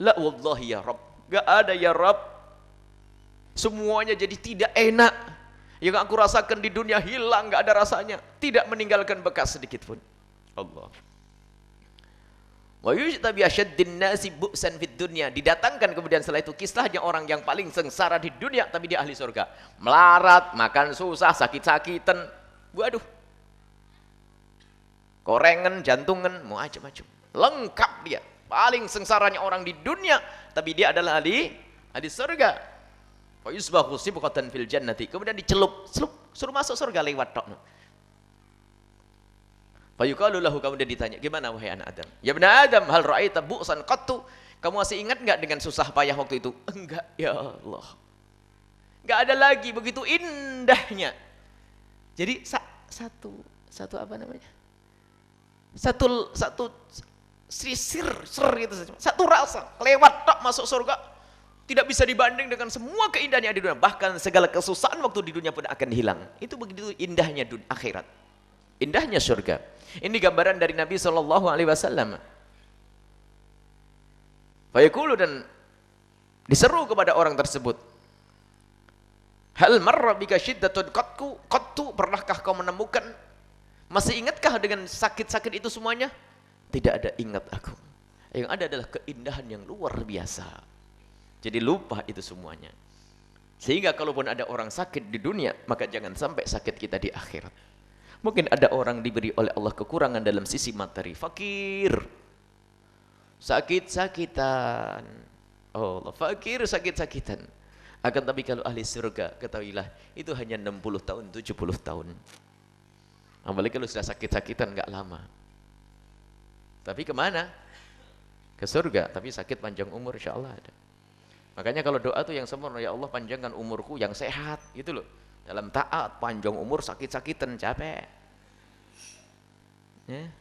La wallahi ya Rabb. Gak ada ya Rabb. Semuanya jadi tidak enak. Yang aku rasakan di dunia hilang, gak ada rasanya. Tidak meninggalkan bekas sedikit pun. Allah. Wa yujta bi asyaddin nasi bu'san fid dunya. Didatangkan kemudian setelah itu kisahnya orang yang paling sengsara di dunia tapi dia ahli surga. Melarat, makan susah, sakit-sakitan. Waduh. Korengan, jantungan, macam-macam. Lengkap dia. Paling sengsaranya orang di dunia tapi dia adalah ahli surga. Wa yusbahu sibqatan fil jannati. Kemudian dicelup, suruh masuk surga lewat tok. Fa yuqalu lahu, kemudian ditanya, gimana wahai anak Adam? Ya ibn Adam, hal ra'aita bu'san qattu? Kamu masih ingat enggak dengan susah payah waktu itu? Enggak, ya Allah. Enggak ada lagi, begitu indahnya. Jadi satu apa namanya? Satu sisir gitu saja. Satu rasa, lewat tok masuk surga. Tidak bisa dibanding dengan semua keindahan yang di dunia. Bahkan segala kesusahan waktu di dunia pun akan hilang. Itu begitu indahnya akhirat. Indahnya surga. Ini gambaran dari Nabi SAW. Fayaqulu, dan diseru kepada orang tersebut. Hal marra bika syiddatun qattu? Pernahkah kau menemukan? Masih ingatkah dengan sakit-sakit itu semuanya? Tidak ada, ingat aku. Yang ada adalah keindahan yang luar biasa. Jadi lupa itu semuanya. Sehingga kalaupun ada orang sakit di dunia, maka jangan sampai sakit kita di akhirat. Mungkin ada orang diberi oleh Allah kekurangan dalam sisi materi, fakir, sakit-sakitan. Oh Allah, fakir, sakit-sakitan. Akan tapi kalau ahli surga, ketahuilah, itu hanya 60 tahun, 70 tahun. Apalagi kalau sudah sakit-sakitan, enggak lama. Tapi kemana? Ke surga, tapi sakit panjang umur insyaAllah ada. Makanya kalau doa tuh yang sempurna, ya Allah panjangkan umurku yang sehat, gitu loh. Dalam taat, panjang umur, sakit-sakitan, capek. Ya.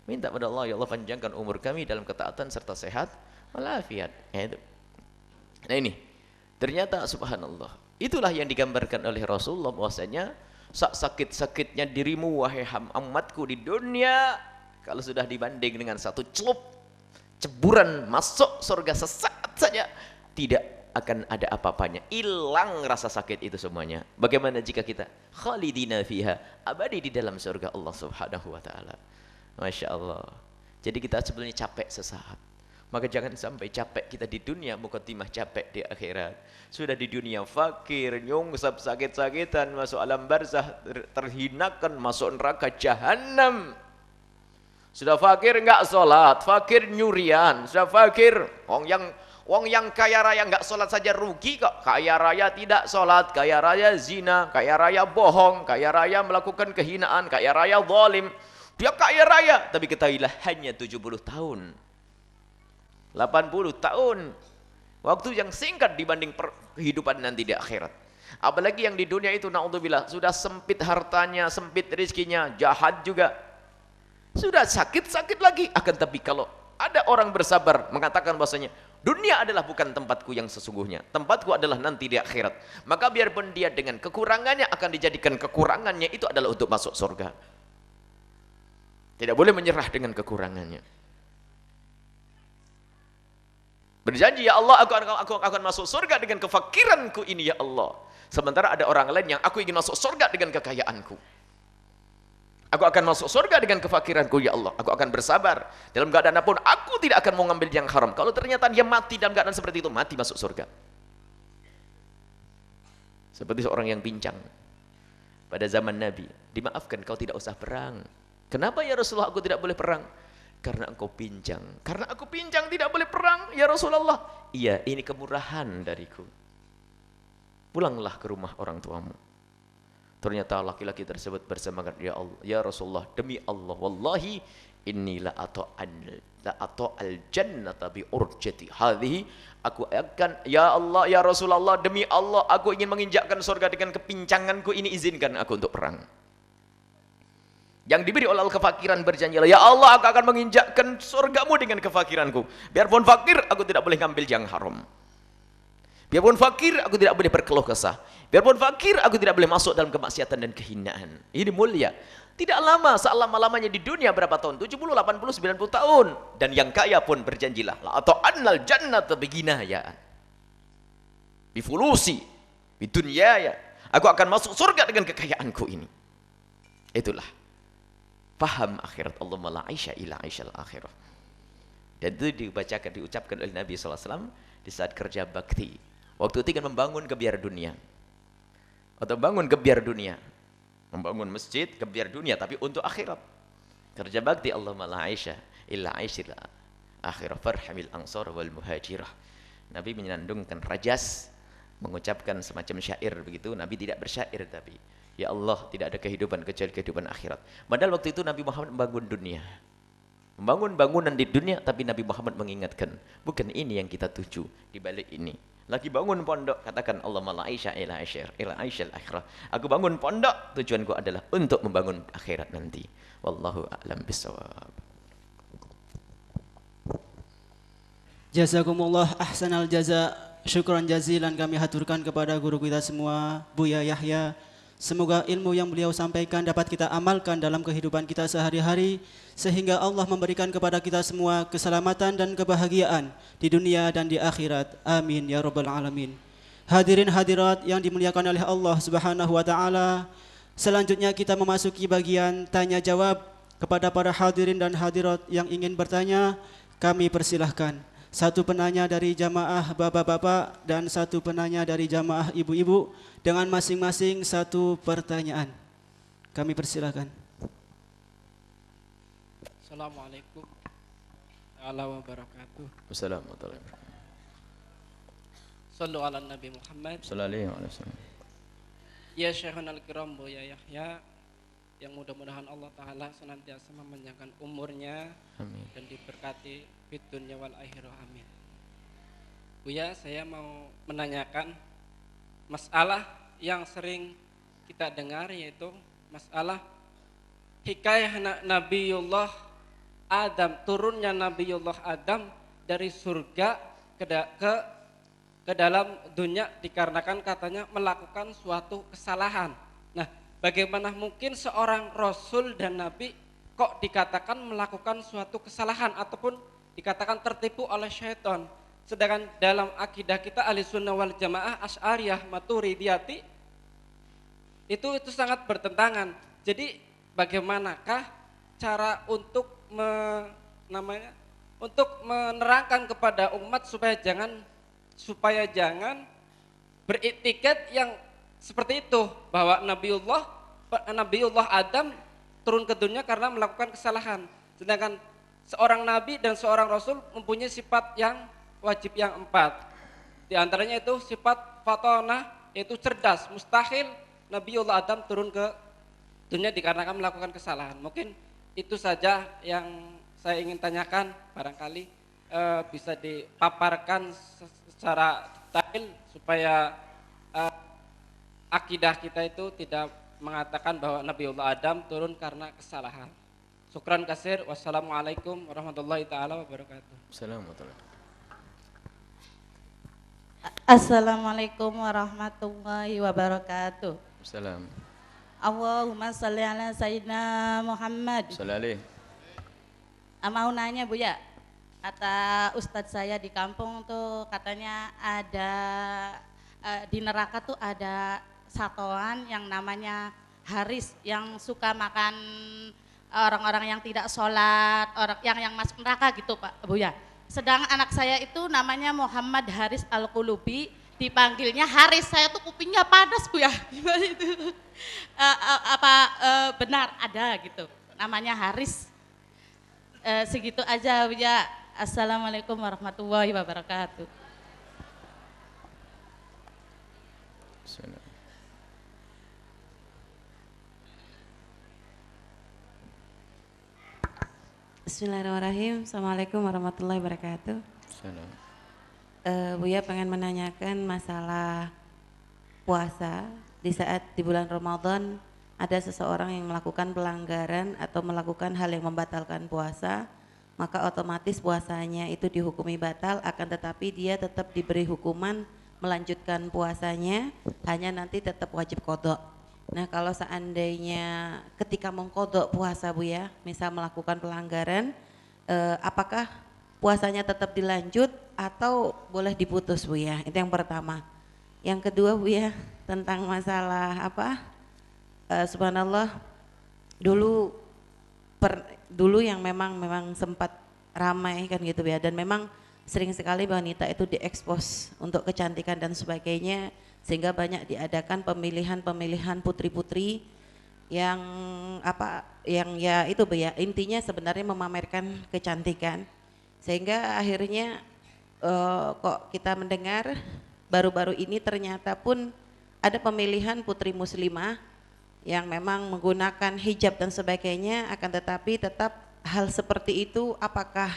Minta pada Allah, ya Allah panjangkan umur kami dalam ketaatan serta sehat, walafiat. Ya, nah ini, ternyata subhanallah, itulah yang digambarkan oleh Rasulullah bahwasanya sakit-sakitnya dirimu wahai umatku di dunia, kalau sudah dibanding dengan satu ceburan masuk surga sesaat saja, tidak akan ada apa-apanya, hilang rasa sakit itu semuanya. Bagaimana jika kita khalidina fiha, abadi di dalam surga Allah Subhanahu wa taala. Masya Allah. Jadi kita sebenarnya capek sesaat, maka jangan sampai capek kita di dunia, mukaddimah capek di akhirat. Sudah di dunia fakir, nyungsap, sakit-sakitan, masuk alam barzah, terhinakan, masuk neraka jahanam. Sudah fakir enggak sholat, fakir nyurian, sudah fakir, Wong yang kaya raya nggak sholat saja rugi kok. Kaya raya tidak sholat, kaya raya zina, kaya raya bohong, kaya raya melakukan kehinaan, kaya raya zalim. Dia kaya raya, tapi ketahuilah hanya 70 tahun. 80 tahun. Waktu yang singkat dibanding kehidupan nanti di akhirat. Apalagi yang di dunia itu, naudzubillah, sudah sempit hartanya, sempit rezekinya, jahat juga. Sudah sakit-sakit lagi. Akan tapi kalau ada orang bersabar mengatakan bahasanya, Dunia adalah bukan tempatku yang sesungguhnya. Tempatku adalah nanti di akhirat. Maka biarpun dia dengan kekurangannya akan dijadikan kekurangannya itu adalah untuk masuk surga. Tidak boleh menyerah dengan kekurangannya. Berjanji, ya Allah, aku akan masuk surga dengan kefakiranku ini, ya Allah. Sementara ada orang lain yang aku ingin masuk surga dengan kekayaanku. Aku akan masuk surga dengan kefakiranku, ya Allah. Aku akan bersabar. Dalam keadaan apapun, aku tidak akan mau ngambil yang haram. Kalau ternyata dia mati dalam keadaan seperti itu, mati masuk surga. Seperti seorang yang pincang. Pada zaman Nabi, dimaafkan, kau tidak usah perang. Kenapa ya Rasulullah aku tidak boleh perang? Karena engkau pincang. Karena aku pincang tidak boleh perang, ya Rasulullah. Iya, ini kemurahan dariku. Pulanglah ke rumah orang tuamu. Ternyata laki-laki tersebut bersemangat, ya Allah, ya Rasulullah, demi Allah, wallahi inni la ata'al jannata bi urjati hadhihi, aku akan, ya Allah, ya Rasulullah, demi Allah, aku ingin menginjakkan surga dengan kepincanganku ini, izinkan aku untuk perang. Yang diberi oleh kefakiran berjanjilah, ya Allah, aku akan menginjakkan surgamu dengan kefakiranku. Biarpun fakir, aku tidak boleh ngambil yang haram. Biarpun fakir, aku tidak boleh berkeluh kesah. Biarpun fakir, aku tidak boleh masuk dalam kemaksiatan dan kehinaan. Ini mulia. Tidak lama, selama-lamanya di dunia berapa tahun? 70, 80, 90 tahun. Dan yang kaya pun berjanjilah, atau annal jannata biginaya. Bifulusi, bidunyaya. Aku akan masuk surga dengan kekayaanku ini. Itulah paham akhirat. Allahumma la aisha ila aishal akhirah. Dan itu dibacakan, diucapkan oleh Nabi SAW di saat kerja bakti. Waktu itu ingin membangun kebiar dunia. Atau bangun kebiar dunia. Membangun masjid kebiar dunia, tapi untuk akhirat. Kerja bakti, Allahumma la aisha illa aishil akhirah farhamil ansar wal muhajirah. Nabi menyenandungkan rajas, mengucapkan semacam syair begitu. Nabi tidak bersyair, tapi ya Allah, tidak ada kehidupan kecuali kehidupan akhirat. Padahal waktu itu Nabi Muhammad membangun dunia. Membangun bangunan di dunia, tapi Nabi Muhammad mengingatkan, bukan ini yang kita tuju, di balik ini. Lagi bangun pondok, katakan Allahumma la aisha ila aishal akhirah. Aku bangun pondok, tujuanku adalah untuk membangun akhirat nanti. Wallahu a'lam bissawab. Jazakumullah ahsanal jaza. Syukran jazilan kami haturkan kepada guru kita semua, Buya Yahya. Semoga ilmu yang beliau sampaikan dapat kita amalkan dalam kehidupan kita sehari-hari, sehingga Allah memberikan kepada kita semua keselamatan dan kebahagiaan di dunia dan di akhirat. Amin ya rabbal alamin. Hadirin hadirat yang dimuliakan oleh Allah Subhanahu wa taala, selanjutnya kita memasuki bagian tanya jawab. Kepada para hadirin dan hadirat yang ingin bertanya, kami persilahkan. Satu penanya dari jamaah bapak-bapak dan satu penanya dari jamaah ibu-ibu dengan masing-masing satu pertanyaan. Kami persilakan. Assalamualaikum warahmatullahi wabarakatuh. Wassalamualaikum. Sallu ala Nabi Muhammad. Sallallahu alaihi wasallam. Ya Syekhun al-Kiram Buya Yahya, yang mudah-mudahan Allah Ta'ala senantiasa memanjangkan umurnya. Amin. Dan diberkati fid dunya wal akhirah, amin. Buya, saya mau menanyakan masalah yang sering kita dengar, yaitu masalah hikayah Nabiullah Adam, turunnya Nabiullah Adam dari surga ke dalam dunia dikarenakan katanya melakukan suatu kesalahan. Nah, bagaimana mungkin seorang Rasul dan Nabi kok dikatakan melakukan suatu kesalahan ataupun dikatakan tertipu oleh syaitan? Sedangkan dalam akidah kita Ahlussunnah wal Jamaah, Asy'ariyah, Maturidiyati itu sangat bertentangan. Jadi bagaimanakah cara untuk menerangkan kepada umat supaya jangan beriktikad yang seperti itu, bahwa Nabiullah Adam turun ke dunia karena melakukan kesalahan. Sedangkan seorang nabi dan seorang rasul mempunyai sifat yang wajib yang 4. Di antaranya itu sifat fatonah, yaitu cerdas. Mustahil Nabiullah Adam turun ke dunia dikarenakan melakukan kesalahan. Mungkin itu saja yang saya ingin tanyakan, barangkali bisa dipaparkan secara detail supaya akidah kita itu tidak mengatakan bahwa Nabiullah Adam turun karena kesalahan. Syukran kasir. Wassalamualaikum warahmatullahi taala wabarakatuh. Assalamualaikum. Assalamualaikum warahmatullahi wabarakatuh. Salam. Allahumma sholli ala sayyidina Muhammad. Salih. Mau nanya Bu ya, kata Ustadz saya di kampung tuh katanya ada di neraka tuh ada satuan yang namanya Haris yang suka makan orang-orang yang tidak sholat, orang yang masuk neraka gitu Pak Bu ya. Sedang anak saya itu namanya Muhammad Haris Al-Qulubi, dipanggilnya Haris. Saya tuh kupingnya panas Bu ya. Gimana itu? Benar ada gitu, namanya Haris. Segitu aja Bu ya. Assalamualaikum warahmatullahi wabarakatuh. Bismillahirrahmanirrahim. Assalamualaikum warahmatullahi wabarakatuh. Salam. Buya pengen menanyakan masalah puasa di saat di bulan Ramadan ada seseorang yang melakukan pelanggaran atau melakukan hal yang membatalkan puasa, maka otomatis puasanya itu dihukumi batal, akan tetapi dia tetap diberi hukuman melanjutkan puasanya, hanya nanti tetap wajib qadha. Nah, kalau seandainya ketika mengqadha puasa Bu ya, misal melakukan pelanggaran, apakah puasanya tetap dilanjut atau boleh diputus Bu ya? Itu yang pertama. Yang kedua Bu ya, tentang masalah subhanallah, dulu yang memang sempat ramai kan gitu ya, dan memang sering sekali wanita itu diekspos untuk kecantikan dan sebagainya, sehingga banyak diadakan pemilihan putri-putri yang ya itu Bu ya, intinya sebenarnya memamerkan kecantikan, sehingga akhirnya kok kita mendengar baru-baru ini ternyata pun ada pemilihan putri muslimah yang memang menggunakan hijab dan sebagainya, akan tetapi tetap hal seperti itu apakah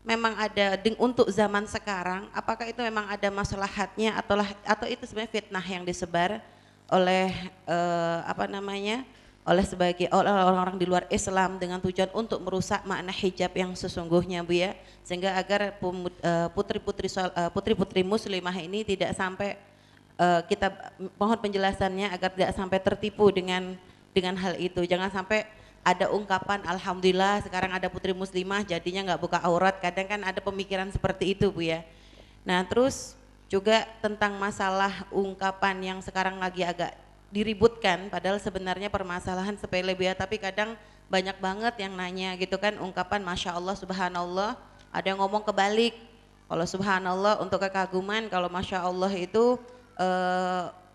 memang ada untuk zaman sekarang, apakah itu memang ada maslahatnya atau itu sebenarnya fitnah yang disebar oleh oleh orang-orang di luar Islam dengan tujuan untuk merusak makna hijab yang sesungguhnya Bu ya, sehingga agar putri-putri muslimah ini tidak sampai kita mohon penjelasannya agar tidak sampai tertipu dengan hal itu. Jangan sampai ada ungkapan alhamdulillah sekarang ada putri muslimah jadinya nggak buka aurat, kadang kan ada pemikiran seperti itu Bu ya. Nah, terus juga tentang masalah ungkapan yang sekarang lagi agak diributkan, padahal sebenarnya permasalahan sepele Bu ya, tapi kadang banyak banget yang nanya gitu kan, ungkapan masya Allah subhanallah, ada yang ngomong kebalik, kalau subhanallah untuk kekaguman, kalau masya Allah itu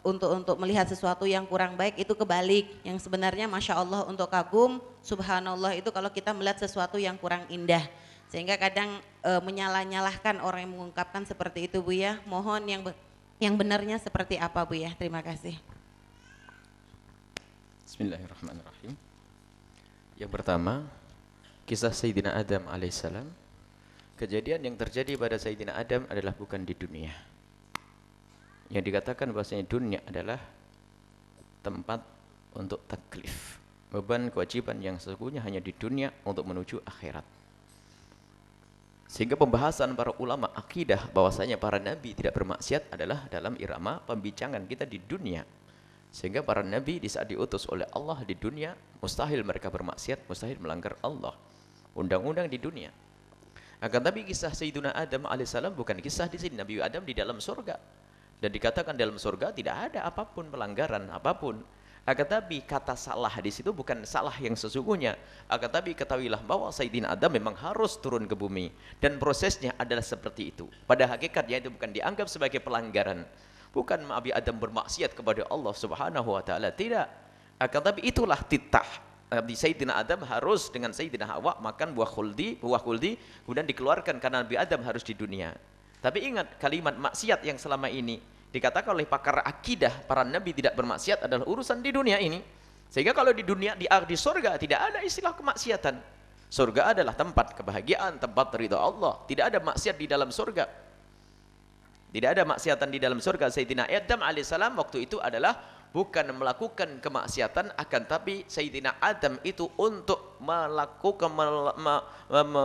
untuk melihat sesuatu yang kurang baik itu kebalik, yang sebenarnya masya Allah untuk kagum, subhanallah itu kalau kita melihat sesuatu yang kurang indah, sehingga kadang menyalah-nyalahkan orang yang mengungkapkan seperti itu Bu ya. Mohon yang benarnya seperti apa Bu ya, terima kasih. Bismillahirrahmanirrahim. Yang pertama, kisah Sayyidina Adam alaihissalam. Kejadian yang terjadi pada Sayyidina Adam adalah bukan di dunia. Yang dikatakan bahwasanya dunia adalah tempat untuk taklif, beban kewajiban yang sesungguhnya hanya di dunia untuk menuju akhirat. Sehingga pembahasan para ulama akidah bahwasanya para nabi tidak bermaksiat adalah dalam irama pembicaraan kita di dunia. Sehingga para nabi di saat diutus oleh Allah di dunia, mustahil mereka bermaksiat, mustahil melanggar Allah, undang-undang di dunia. Akan tapi kisah Sayyidina Adam alaihissalam bukan kisah di sini. Nabi Adam di dalam surga. Dan dikatakan dalam surga tidak ada apapun pelanggaran apapun. Akan tapi kata salah di situ bukan salah yang sesungguhnya. Akan tapi ketahuilah bahwa Sayyidina Adam memang harus turun ke bumi dan prosesnya adalah seperti itu. Pada hakikatnya itu bukan dianggap sebagai pelanggaran. Bukan Nabi Adam bermaksiat kepada Allah Subhanahu wa taala, tidak. Akan tapi itulah titah. Nabi Sayyidina Adam harus dengan Sayyidina Hawa makan buah khuldi, kemudian dikeluarkan karena Nabi Adam harus di dunia. Tapi ingat, kalimat maksiat yang selama ini dikatakan oleh pakar akidah para nabi tidak bermaksiat adalah urusan di dunia ini. Sehingga kalau di dunia, di surga tidak ada istilah kemaksiatan. Surga adalah tempat kebahagiaan, tempat ridha Allah. Tidak ada maksiat di dalam surga. Tidak ada maksiatan di dalam surga. Sayyidina Adam alaihissalam waktu itu adalah bukan melakukan kemaksiatan, akan tapi Sayyidina Adam itu untuk melakukan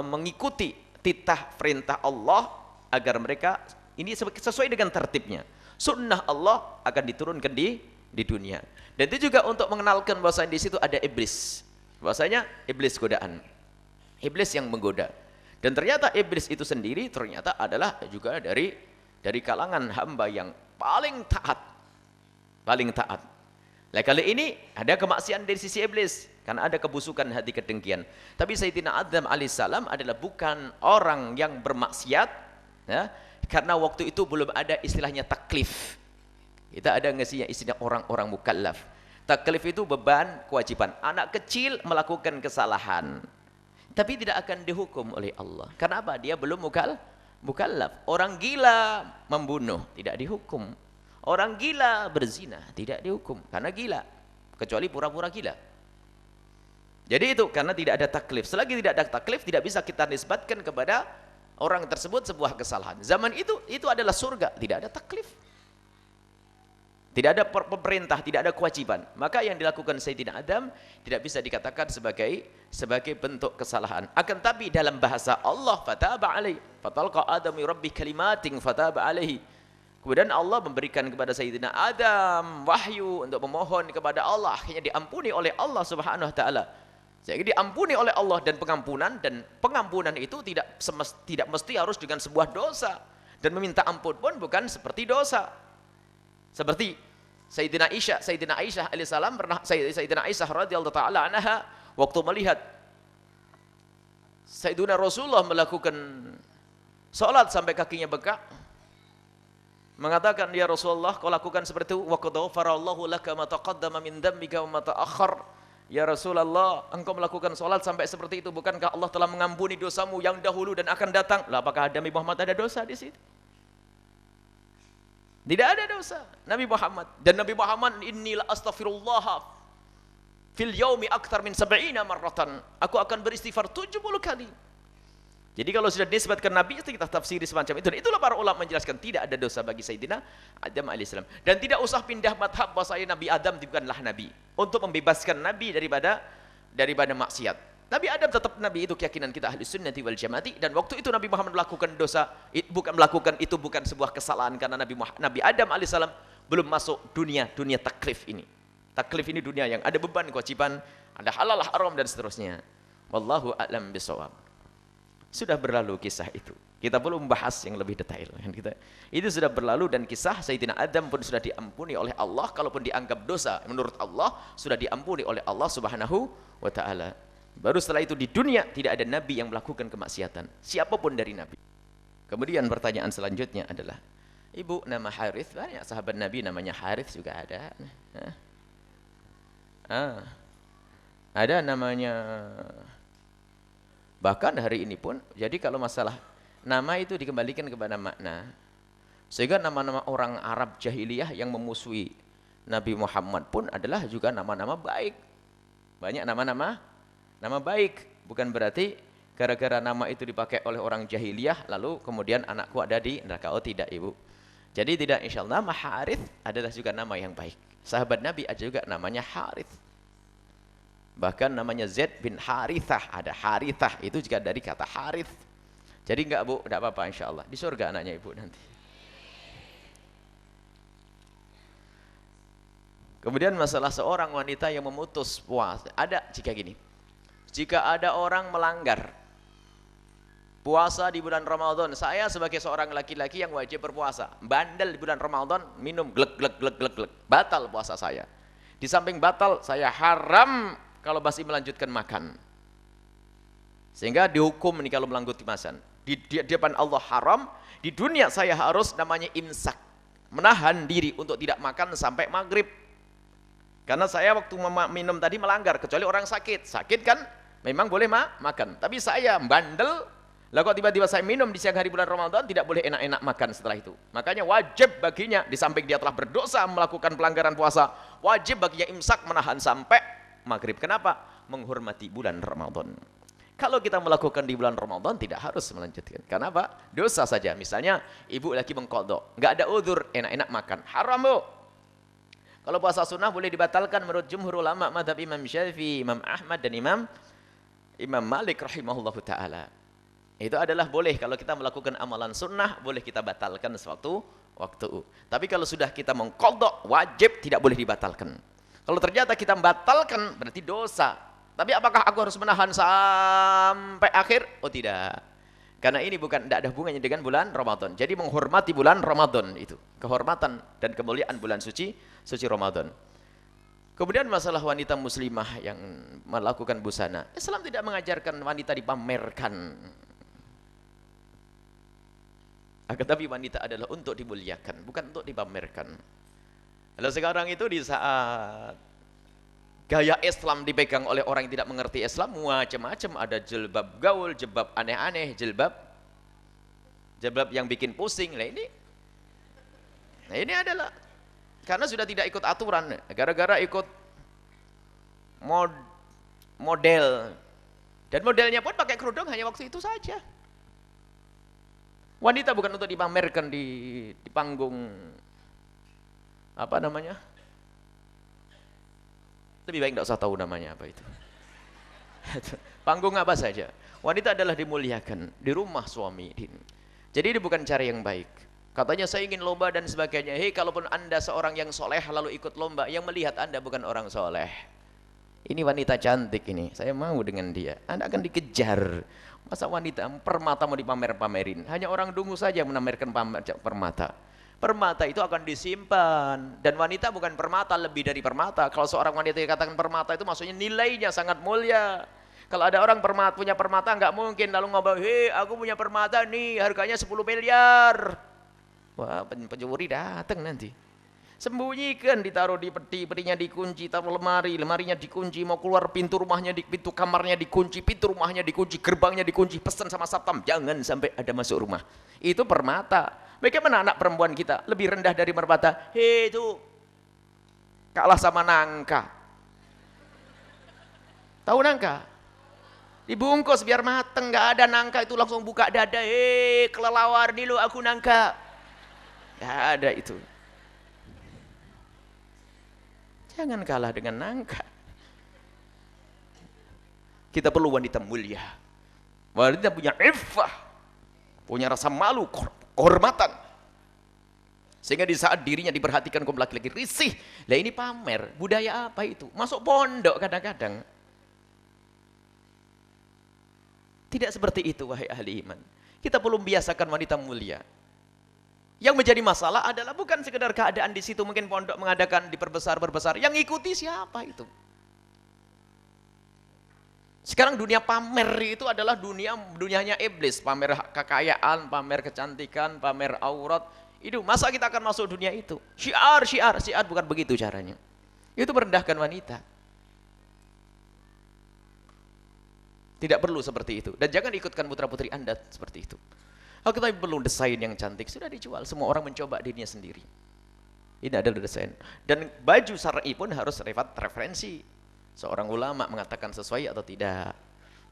mengikuti titah perintah Allah agar mereka Ini sesuai dengan tertibnya. Sunnah Allah akan diturunkan di dunia. Dan itu juga untuk mengenalkan bahwasanya di situ ada iblis. Bahwasanya iblis godaan. Iblis yang menggoda. Dan ternyata iblis itu sendiri ternyata adalah juga dari kalangan hamba yang paling taat. Paling taat. Nah, kali ini ada kemaksiatan dari sisi iblis karena ada kebusukan hati kedengkian. Tapi Sayyidina Adam alaihissalam adalah bukan orang yang bermaksiat, ya, karena waktu itu belum ada istilahnya taklif. Kita ada ngasihnya istilah orang-orang mukallaf. Taklif itu beban, kewajiban. Anak kecil melakukan kesalahan, tapi tidak akan dihukum oleh Allah. Karena apa? Dia belum mukallaf. Orang gila membunuh tidak dihukum. Orang gila berzina tidak dihukum karena gila, kecuali pura-pura gila. Jadi itu karena tidak ada taklif. Selagi tidak ada taklif, tidak bisa kita nisbatkan kepada orang tersebut sebuah kesalahan. Zaman itu adalah surga, tidak ada taklif. Tidak ada pemerintah, tidak ada kewajiban. Maka yang dilakukan Sayyidina Adam tidak bisa dikatakan sebagai bentuk kesalahan. Akan tapi dalam bahasa Allah, fataba alaihi, fatalqa Adamu rabbi kalimatin fataba alaihi. Kemudian Allah memberikan kepada Sayyidina Adam wahyu untuk memohon kepada Allah, akhirnya diampuni oleh Allah Subhanahu wa taala. Jadi diampuni oleh Allah, dan pengampunan itu tidak mesti harus dengan sebuah dosa, dan meminta ampun pun bukan seperti dosa. Seperti Sayyidina Aisyah alaihissalam pernah, Sayyidina Aisyah radhiyallahu taala anha waktu melihat Sayyidina Rasulullah melakukan salat sampai kakinya bengkak, mengatakan, ya Rasulullah, kau lakukan seperti itu, wa qad ghafarallahu laka ma taqaddama min dhanbika wa ma ta'akhkhar. Ya Rasulullah, engkau melakukan salat sampai seperti itu, bukankah Allah telah mengampuni dosamu yang dahulu dan akan datang? Lah, apakah Nabi Muhammad ada dosa di situ? Tidak ada dosa Nabi Muhammad. Dan Nabi Muhammad, inni la astaghfirullah fil yaumi akthar min 70 marratan. Aku akan beristighfar 70 kali. Jadi kalau sudah disebutkan Nabi, itu kita tafsiri semacam itu. Dan itulah para ulama menjelaskan tidak ada dosa bagi Sayyidina Adam alaihissalam. Dan tidak usah pindah madhab bahwasanya Nabi Adam bukanlah Nabi, untuk membebaskan Nabi daripada maksiat. Nabi Adam tetap Nabi, itu keyakinan kita ahli sunnati wal jamaati. Dan waktu itu Nabi Muhammad melakukan dosa, bukan sebuah kesalahan, karena Nabi Adam alaihissalam belum masuk dunia taklif ini. Taklif ini dunia yang ada beban, kewajiban, ada halal, haram, dan seterusnya. Wallahu a'lam bishawab. Sudah berlalu kisah itu. Kita belum membahas yang lebih detail. Itu sudah berlalu, dan kisah Sayyidina Adam pun sudah diampuni oleh Allah. Kalaupun dianggap dosa menurut Allah, sudah diampuni oleh Allah Subhanahu wa ta'ala. Baru setelah itu di dunia tidak ada nabi yang melakukan kemaksiatan, siapapun dari nabi. Kemudian pertanyaan selanjutnya adalah, ibu nama Harith, banyak sahabat Nabi namanya Harith juga ada. Ada namanya. Bahkan hari ini pun, jadi kalau masalah nama itu dikembalikan kepada makna. Sehingga nama-nama orang Arab jahiliyah yang memusuhi Nabi Muhammad pun adalah juga nama-nama baik. Banyak nama baik. Bukan berarti gara-gara nama itu dipakai oleh orang jahiliyah, lalu kemudian anakku ada di neraka. Oh tidak, ibu. Jadi tidak, insyaallah nama Harith adalah juga nama yang baik. Sahabat Nabi ada juga namanya Harith. Bahkan namanya Zaid bin Harithah, ada Harithah, itu juga dari kata Harith. Jadi enggak, bu, enggak apa-apa, insyaallah di surga anaknya ibu nanti. Kemudian masalah seorang wanita yang memutus puasa. Ada jika gini, jika ada orang melanggar puasa di bulan Ramadan, saya sebagai seorang laki-laki yang wajib berpuasa, bandel di bulan Ramadan, minum glek, batal puasa saya. Di samping batal, saya haram kalau masih melanjutkan makan. Sehingga dihukum nih kalau melanjutkan makan. Di depan Allah haram, di dunia saya harus namanya imsak, menahan diri untuk tidak makan sampai maghrib. Karena saya waktu minum tadi melanggar, kecuali orang sakit. Sakit kan memang boleh makan. Tapi saya bandel, lah kok tiba-tiba saya minum di siang hari bulan Ramadan, tidak boleh enak-enak makan setelah itu. Makanya wajib baginya, di samping dia telah berdosa melakukan pelanggaran puasa, wajib baginya imsak, menahan sampai maghrib. Kenapa? Menghormati bulan Ramadan. Kalau kita melakukan di bulan Ramadan tidak harus melanjutkan. Kenapa? Dosa saja. Misalnya ibu lagi mengqadha, enggak ada udzur, enak-enak makan, haram, bu. Kalau puasa sunnah boleh dibatalkan menurut jumhur ulama mazhab Imam Syafi'i, Imam Ahmad, dan Imam Malik rahimahullahu taala. Itu adalah boleh kalau kita melakukan amalan sunnah, boleh kita batalkan sewaktu waktu. Tapi kalau sudah kita mengqadha, wajib tidak boleh dibatalkan. Kalau ternyata kita membatalkan berarti dosa. Tapi apakah aku harus menahan sampai akhir? Oh tidak. Karena ini tidak ada hubungannya dengan bulan Ramadan. Jadi menghormati bulan Ramadan itu. Kehormatan dan kemuliaan bulan suci Ramadan. Kemudian masalah wanita muslimah yang melakukan busana. Islam tidak mengajarkan wanita dipamerkan. Akan tapi wanita adalah untuk dimuliakan, bukan untuk dipamerkan. Kalau sekarang itu di saat gaya Islam dipegang oleh orang yang tidak mengerti Islam, macam-macam, ada jilbab gaul, jilbab aneh-aneh, jilbab yang bikin pusing. Nah ini adalah karena sudah tidak ikut aturan, gara-gara ikut model, dan modelnya pun pakai kerudung hanya waktu itu saja. Wanita bukan untuk dipamerkan di panggung apa namanya? Lebih baik tidak usah tahu namanya apa itu. Panggung apa saja. Wanita adalah dimuliakan di rumah suami. Jadi ini bukan cara yang baik. Katanya saya ingin lomba dan sebagainya. Hei, kalaupun Anda seorang yang soleh lalu ikut lomba, yang melihat Anda bukan orang soleh. Ini wanita cantik ini, saya mau dengan dia. Anda akan dikejar. Masa wanita permata mau dipamer-pamerin? Hanya orang dungu saja menamerkan permata. Permata itu akan disimpan. Dan wanita bukan permata, lebih dari permata. Kalau seorang wanita dikatakan permata itu maksudnya nilainya sangat mulia. Kalau ada orang punya permata, nggak mungkin lalu ngomong, hei aku punya permata nih, harganya 10 miliar. Wah, pencuri datang nanti. Sembunyikan, ditaruh di peti, petinya dikunci, taruh lemari, lemarinya dikunci, mau keluar pintu rumahnya, pintu kamarnya dikunci, pintu rumahnya dikunci, gerbangnya dikunci, pesan sama satpam, jangan sampai ada masuk rumah. Itu permata. Bagaimana anak perempuan kita lebih rendah dari permata? Hei itu kalah sama nangka. Tahu nangka? Dibungkus biar mateng, nggak ada nangka itu langsung buka dada. Hei kelelawar nih lo, aku nangka. Nggak ada itu. Jangan kalah dengan nangka. Kita perlu wanita mulia. Wanita punya iffah, punya rasa malu, kehormatan. Sehingga di saat dirinya diperhatikan kaum laki-laki risih. Lah ini pamer, budaya apa itu? Masuk pondok kadang-kadang. Tidak seperti itu wahai ahli iman. Kita perlu membiasakan wanita mulia. Yang menjadi masalah adalah bukan sekedar keadaan di situ, mungkin pondok mengadakan diperbesar, yang ikuti siapa itu? Sekarang dunia pamer itu adalah dunianya iblis, pamer kekayaan, pamer kecantikan, pamer aurat. Itu masa kita akan masuk dunia itu? Syiar bukan begitu caranya. Itu merendahkan wanita. Tidak perlu seperti itu, dan jangan ikutkan putra-putri Anda seperti itu. Kalau kita perlu desain yang cantik, sudah dijual. Semua orang mencoba dirinya sendiri. Ini adalah desain. Dan baju syar'i pun harus referensi. Seorang ulama mengatakan sesuai atau tidak.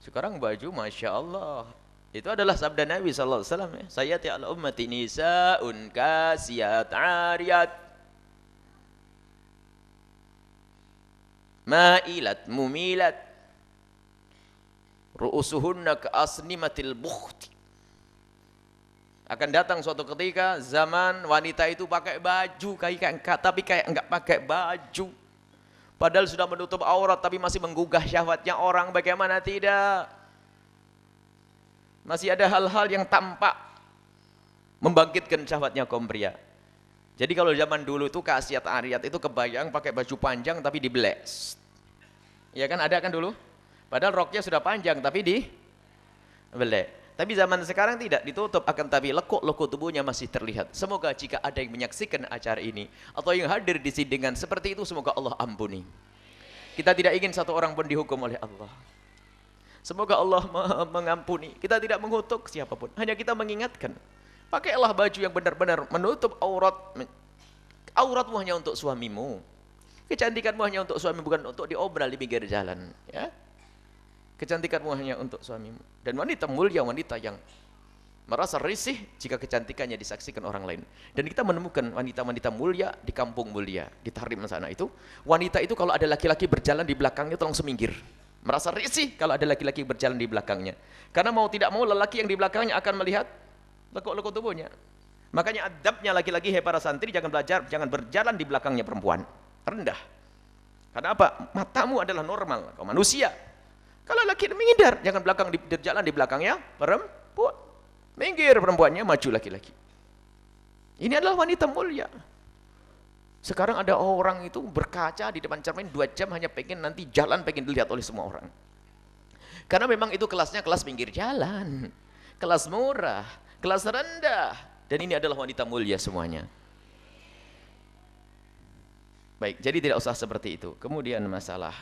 Sekarang baju, Masya Allah. Itu adalah sabda Nabi SAW. Ya. Sayati ala ummati nisa'un kasiyat ariyat. Ma'ilat mumilat. Ru'usuhunna ka'asnimatil bukhti. Akan datang suatu ketika zaman wanita itu pakai baju tapi kayak enggak pakai baju. Padahal sudah menutup aurat tapi masih menggugah syahwatnya orang, bagaimana tidak? Masih ada hal-hal yang tampak membangkitkan syahwatnya kaum pria. Jadi kalau zaman dulu itu kasiat ariyat itu kebayang pakai baju panjang tapi dibelek. Ya kan, ada kan dulu? Padahal roknya sudah panjang tapi dibelek. Tapi zaman sekarang tidak, ditutup, akan tapi lekuk-lekuk tubuhnya masih terlihat. Semoga jika ada yang menyaksikan acara ini atau yang hadir di sini dengan seperti itu, semoga Allah ampuni. Kita tidak ingin satu orang pun dihukum oleh Allah. Semoga Allah mengampuni. Kita tidak mengutuk siapapun, hanya kita mengingatkan. Pakailah baju yang benar-benar menutup aurat. Auratmu hanya untuk suamimu. Kecantikanmu hanya untuk suami, bukan untuk diobral di pinggir jalan, ya. Kecantikanmu hanya untuk suamimu. Dan wanita mulia, wanita yang merasa risih jika kecantikannya disaksikan orang lain. Dan kita menemukan wanita-wanita mulia di kampung mulia, di Tahrim sana itu. Wanita itu kalau ada laki-laki berjalan di belakangnya itu langsung minggir. Merasa risih kalau ada laki-laki berjalan di belakangnya. Karena mau tidak mau lelaki yang di belakangnya akan melihat lekuk-lekuk tubuhnya. Makanya adabnya laki-laki, hai para santri, jangan berjalan di belakangnya perempuan. Rendah. Karena apa? Matamu adalah normal, kau manusia. Kalau laki menghindar, jangan berjalan di belakangnya perempuan. Minggir perempuannya, maju laki-laki. Ini adalah wanita mulia. Sekarang ada orang itu berkaca di depan cermin 2 jam hanya pengen nanti jalan, pengen dilihat oleh semua orang. Karena memang itu kelasnya kelas pinggir jalan, kelas murah, kelas rendah. Dan ini adalah wanita mulia semuanya. Baik, jadi tidak usah seperti itu. Kemudian masalah,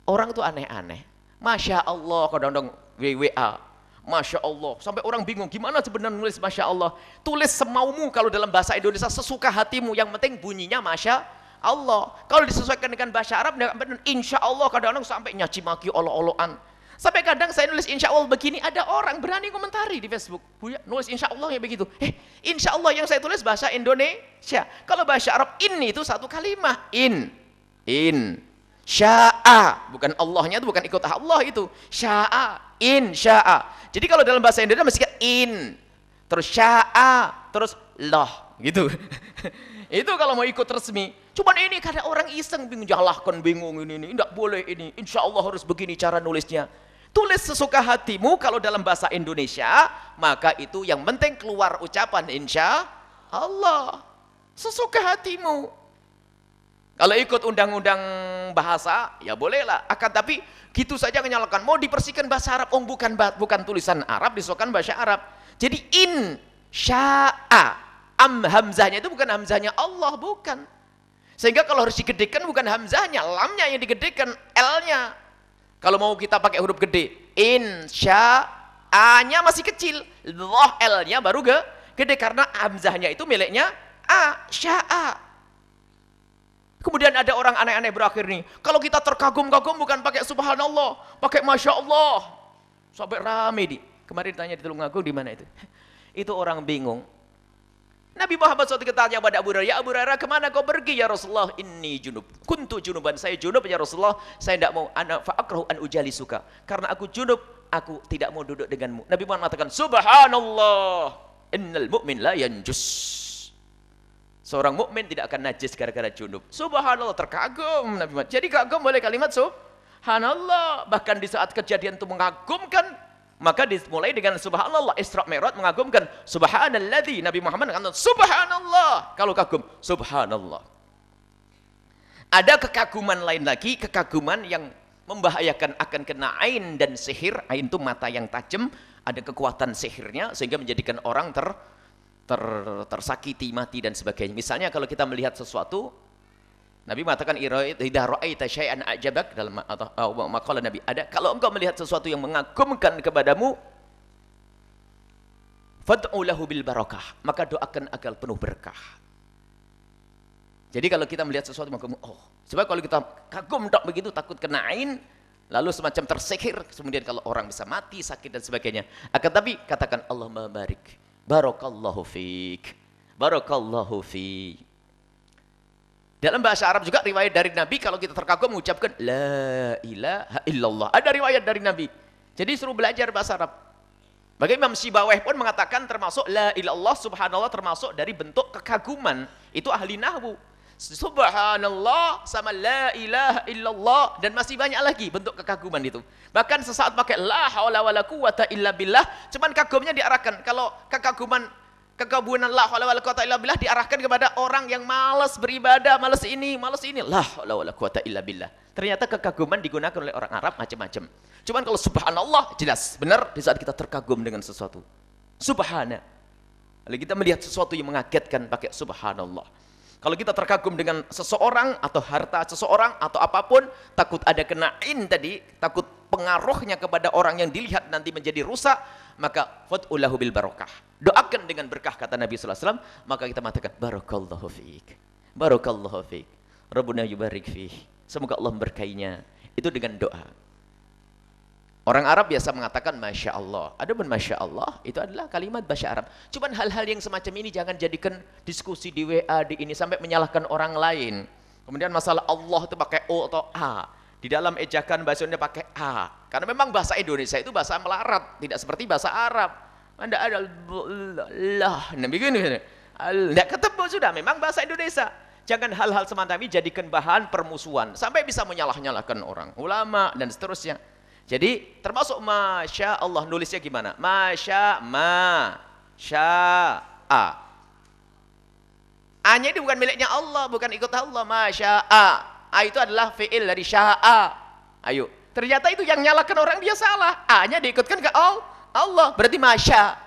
orang itu aneh-aneh. Masya Allah, kadang-kadang WWA. Masya Allah, sampai orang bingung gimana sebenarnya nulis Masya Allah. Tulis semaumu kalau dalam bahasa Indonesia, sesuka hatimu, yang penting bunyinya Masya Allah. Kalau disesuaikan dengan bahasa Arab, Insya Allah, kadang-kadang sampai nyaci maki olo-oloan. Sampai kadang saya nulis Insya Allah begini, ada orang berani komentari di Facebook, Buya nulis Insya Allah ya begitu. Insya Allah yang saya tulis bahasa Indonesia. Kalau bahasa Arab, ini itu satu kalimat, in sya'a, bukan Allahnya itu bukan ikut Allah itu, sya'a, in sya'a. Jadi kalau dalam bahasa Indonesia mesti in, terus sya'a, terus lah, gitu. Itu kalau mau ikut resmi. Cuman ini kadang orang iseng bingung, jalahkan bingung ini enggak boleh ini. Insya Allah harus begini cara nulisnya. Tulis sesuka hatimu kalau dalam bahasa Indonesia, maka itu yang penting keluar ucapan insya Allah. Sesuka hatimu. Kalau ikut undang-undang bahasa, ya bolehlah. Akan tapi gitu saja menyalakan. Mau dipersihkan bahasa Arab, bukan tulisan Arab, disesuaikan bahasa Arab. Jadi in sya'a, hamzahnya itu bukan hamzahnya Allah, bukan. Sehingga kalau harus digedekan bukan hamzahnya, lamnya yang digedekan, L-nya. Kalau mau kita pakai huruf gede, in sya'a-nya masih kecil, L-nya baru gede karena hamzahnya itu miliknya a, sya'a. Kemudian ada orang aneh-aneh berakhir nih. Kalau kita terkagum-kagum bukan pakai subhanallah, pakai masya Allah. Sampai rame di. Kemarin tanya di Tulungagung di mana itu? Itu orang bingung. Nabi Muhammad SAW tanya pada Abu Hurairah, ya Abu Hurairah, kemana kau pergi ya Rasulullah? Inni junub. Kuntu junuban, saya junub ya Rasulullah. Saya tidak mau fa'akrahu an ujali suka. Karena aku junub, aku tidak mau duduk denganmu. Nabi Muhammad mengatakan, subhanallah, innal mu'min la yanjus. Seorang mukmin tidak akan najis gara-gara junub. Subhanallah, terkagum Nabi Muhammad. Jadi kagum boleh kalimat subhanallah. Bahkan di saat kejadian itu mengagumkan, maka dimulai dengan subhanallah. Isra Mi'raj mengagumkan. Subhanalladzi, Nabi Muhammad mengatakan subhanallah. Kalau kagum, subhanallah. Ada kekaguman lain lagi, kekaguman yang membahayakan, akan kena ain dan sihir. Ain itu mata yang tajam, ada kekuatan sihirnya sehingga menjadikan orang tersakiti, mati dan sebagainya. Misalnya kalau kita melihat sesuatu, Nabi mengatakan idza ra'aita syai'an a'jabak, dalam maqala Nabi ada, kalau engkau melihat sesuatu yang mengagumkan kepadamu, fad'u lahu bil barakah, maka doakan agar penuh berkah. Jadi kalau kita melihat sesuatu mengagum, sebab kalau kita kagum tak begitu takut kena ain, lalu semacam tersihir, kemudian kalau orang bisa mati, sakit dan sebagainya. Akan tapi katakan Allahumma barik, barakallahu fiik, barakallahu fiik. Dalam bahasa Arab juga riwayat dari Nabi, kalau kita terkagum mengucapkan la ilaha illallah. Ada riwayat dari Nabi. Jadi suruh belajar bahasa Arab. Bagaimana Imam Sibawayh pun mengatakan termasuk la ilallah, subhanallah termasuk dari bentuk kekaguman. Itu ahli nahwu. Subhanallah sama la ilaha illallah, dan masih banyak lagi bentuk kekaguman itu. Bahkan sesaat pakai la haula wala quwata illa billah, cuman kagumnya diarahkan. Kalau kekaguman la haula wala quwata illa billah diarahkan kepada orang yang malas beribadah, malas ini, la haula wala quwata illa billah. Ternyata kekaguman digunakan oleh orang Arab macam-macam. Cuman kalau subhanallah jelas benar di saat kita terkagum dengan sesuatu. Subhana. Lalu kita melihat sesuatu yang mengagetkan pakai subhanallah. Kalau kita terkagum dengan seseorang atau harta seseorang atau apapun, takut ada kenain tadi, takut pengaruhnya kepada orang yang dilihat nanti menjadi rusak, maka fad'ulahu bil barakah. Doakan dengan berkah, kata Nabi sallallahu alaihi wasallam, maka kita mengatakan barakallahu fiik. Barakallahu fiik. Rabbuna yubarik fiik. Semoga Allah memberkainya. Itu dengan doa. Orang Arab biasa mengatakan Masya Allah. Adapun Masya Allah itu adalah kalimat bahasa Arab. Cuman hal-hal yang semacam ini jangan jadikan diskusi di WA, di ini, sampai menyalahkan orang lain. Kemudian masalah Allah itu pakai O atau A. Di dalam ejakan bahasa Indonesia pakai A. Karena memang bahasa Indonesia itu bahasa melarat, tidak seperti bahasa Arab. Anda ada lah, nah begini. Tidak ketemu sudah, memang bahasa Indonesia. Jangan hal-hal semacam ini jadikan bahan permusuhan sampai bisa menyalah-nyalahkan orang, ulama dan seterusnya. Jadi termasuk masya Allah, nulisnya gimana? Masya A. A-nya itu bukan miliknya Allah, bukan ikut Allah. Masya A itu adalah fi'il dari sya'a. Ayo, ternyata itu yang nyalakan orang dia salah. A-nya diikutkan ke Allah, berarti masya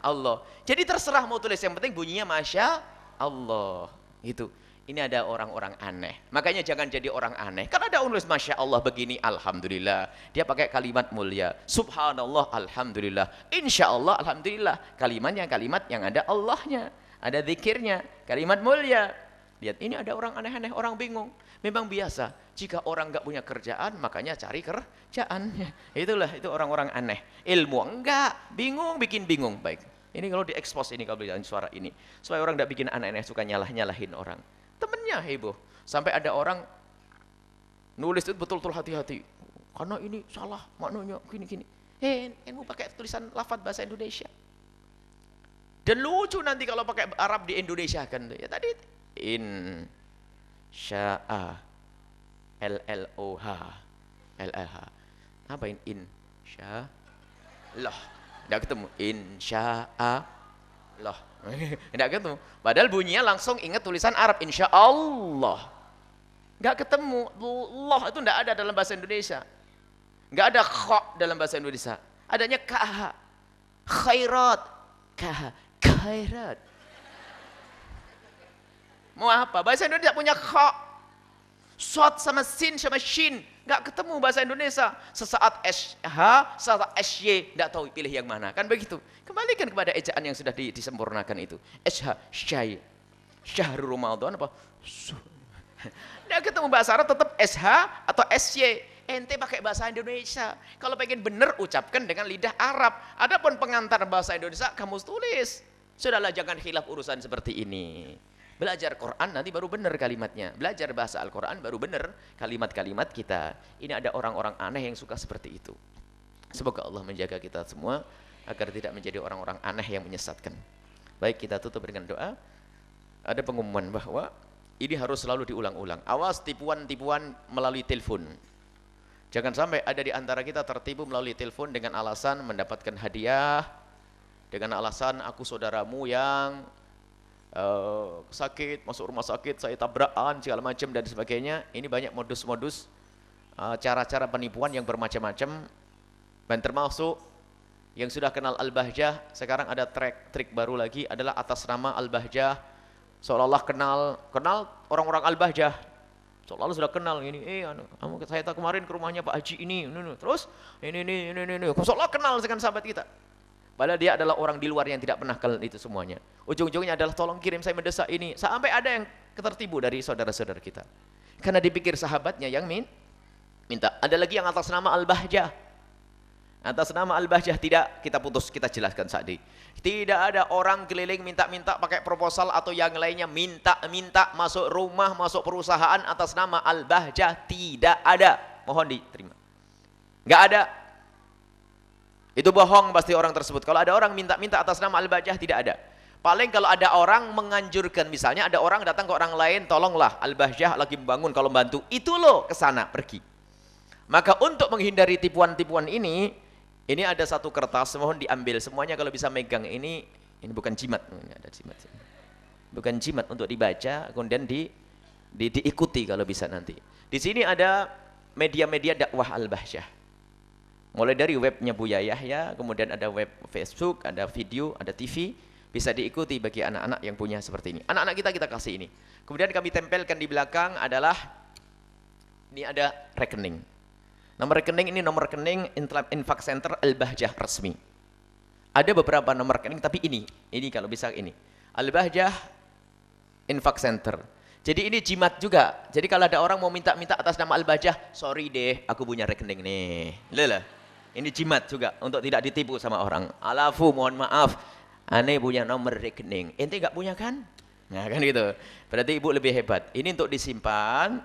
Allah. Jadi terserah mau tulis, yang penting bunyinya masya Allah. Itu. Ini ada orang-orang aneh. Makanya jangan jadi orang aneh. Kan ada nulis masya Allah begini, alhamdulillah. Dia pakai kalimat mulia. Subhanallah, alhamdulillah. Insya Allah, alhamdulillah. Kalimatnya kalimat yang ada Allahnya, ada zikirnya, kalimat mulia. Lihat, ini ada orang aneh-aneh, orang bingung. Memang biasa. Jika orang nggak punya kerjaan, makanya cari kerjaan. Itulah, itu orang-orang aneh. Ilmu enggak, bingung, bikin bingung. Baik. Ini kalau diekspos ini, kalau bilang suara ini. Supaya orang tidak bikin aneh-aneh, suka nyalah-nyalahin orang. Temennya heboh. Sampai ada orang nulis itu betul-betul hati-hati. Karena ini salah maknanya, gini-gini. Ilmu pakai tulisan lafaz bahasa Indonesia. Dan lucu nanti kalau pakai Arab di Indonesia kan. Ya tadi sya'a LLOH LLH. Apa ini? Insya-Allah. Tidak ketemu. Insya-Allah. Tidak ketemu. Padahal bunyinya langsung ingat tulisan Arab. Insya Allah. Nggak ketemu. Allah itu tidak ada dalam bahasa Indonesia. Nggak ada kha dalam bahasa Indonesia. Adanya kah. Khairat. Kah. Khairat. Mau apa? Bahasa Indonesia punya kha. Sod sama sin sama shin. Nggak ketemu bahasa Indonesia. Sesaat SH, sesaat SY. Nggak tahu pilih yang mana. Kan begitu. Kembalikan kepada ejaan yang sudah disempurnakan itu. SH, syai. Syahrul Ramadan apa? Nggak ketemu bahasa Arab tetap SH atau SY. Ente pakai bahasa Indonesia. Kalau pengen benar ucapkan dengan lidah Arab. Adapun pengantar bahasa Indonesia kamu tulis. Sudahlah, jangan khilaf urusan seperti ini. Belajar Quran nanti baru benar kalimatnya. Belajar bahasa Al-Quran baru benar kalimat-kalimat kita. Ini ada orang-orang aneh yang suka seperti itu. Semoga Allah menjaga kita semua agar tidak menjadi orang-orang aneh yang menyesatkan. Baik, kita tutup dengan doa. Ada pengumuman bahwa ini harus selalu diulang-ulang. Awas tipuan-tipuan melalui telepon. Jangan sampai ada di antara kita tertipu melalui telepon dengan alasan mendapatkan hadiah, dengan alasan aku saudaramu yang sakit, masuk rumah sakit, saya tabrakan, segala macam dan sebagainya. Ini banyak modus-modus, cara-cara penipuan yang bermacam-macam. Dan termasuk yang sudah kenal Al-Bahjah, sekarang ada trik baru lagi adalah atas nama Al-Bahjah. Seolah-olah kenal orang-orang Al-Bahjah. Seolah-olah sudah kenal ini. Saya kemarin ke rumahnya Pak Haji ini. Terus ini. Seolah kenal dengan sahabat kita. Padahal dia adalah orang di luar yang tidak pernah kenal itu semuanya. Ujung-ujungnya adalah tolong kirim saya mendesak ini. Sampai ada yang tertipu dari saudara-saudara kita. Karena dipikir sahabatnya yang minta. Ada lagi yang atas nama Al-Bahjah. Atas nama Al-Bahjah tidak, kita putus, kita jelaskan saat ini. Tidak ada orang keliling minta-minta pakai proposal atau yang lainnya minta-minta masuk rumah, masuk perusahaan atas nama Al-Bahjah. Tidak ada. Mohon diterima. Enggak ada. Itu bohong pasti orang tersebut. Kalau ada orang minta-minta atas nama Al-Bahjah, tidak ada. Paling kalau ada orang menganjurkan, misalnya ada orang datang ke orang lain, tolonglah Al-Bahjah lagi membangun, kalau bantu, itu loh ke sana, pergi. Maka untuk menghindari tipuan-tipuan ini ada satu kertas, mohon diambil semuanya kalau bisa megang ini bukan jimat, ini ada jimat. Bukan jimat untuk dibaca, kemudian diikuti kalau bisa nanti. Di sini ada media-media dakwah Al-Bahjah. Mulai dari webnya Buya Yahya, kemudian ada web Facebook, ada video, ada TV, bisa diikuti bagi anak-anak yang punya seperti ini. Anak-anak kita kasih ini. Kemudian kami tempelkan di belakang adalah, ini ada rekening. Nomor rekening ini nomor rekening Infak Center Al-Bahjah resmi. Ada beberapa nomor rekening, tapi ini kalau bisa ini. Al-Bahjah Infak Center. Jadi ini jimat juga. Jadi kalau ada orang mau minta-minta atas nama Al-Bahjah, sorry deh, aku punya rekening nih. Lelah. Ini jimat juga untuk tidak ditipu sama orang. Alafu, mohon maaf, aneh punya nomor rekening. Ente nggak punya kan? Nah kan gitu. Berarti ibu lebih hebat. Ini untuk disimpan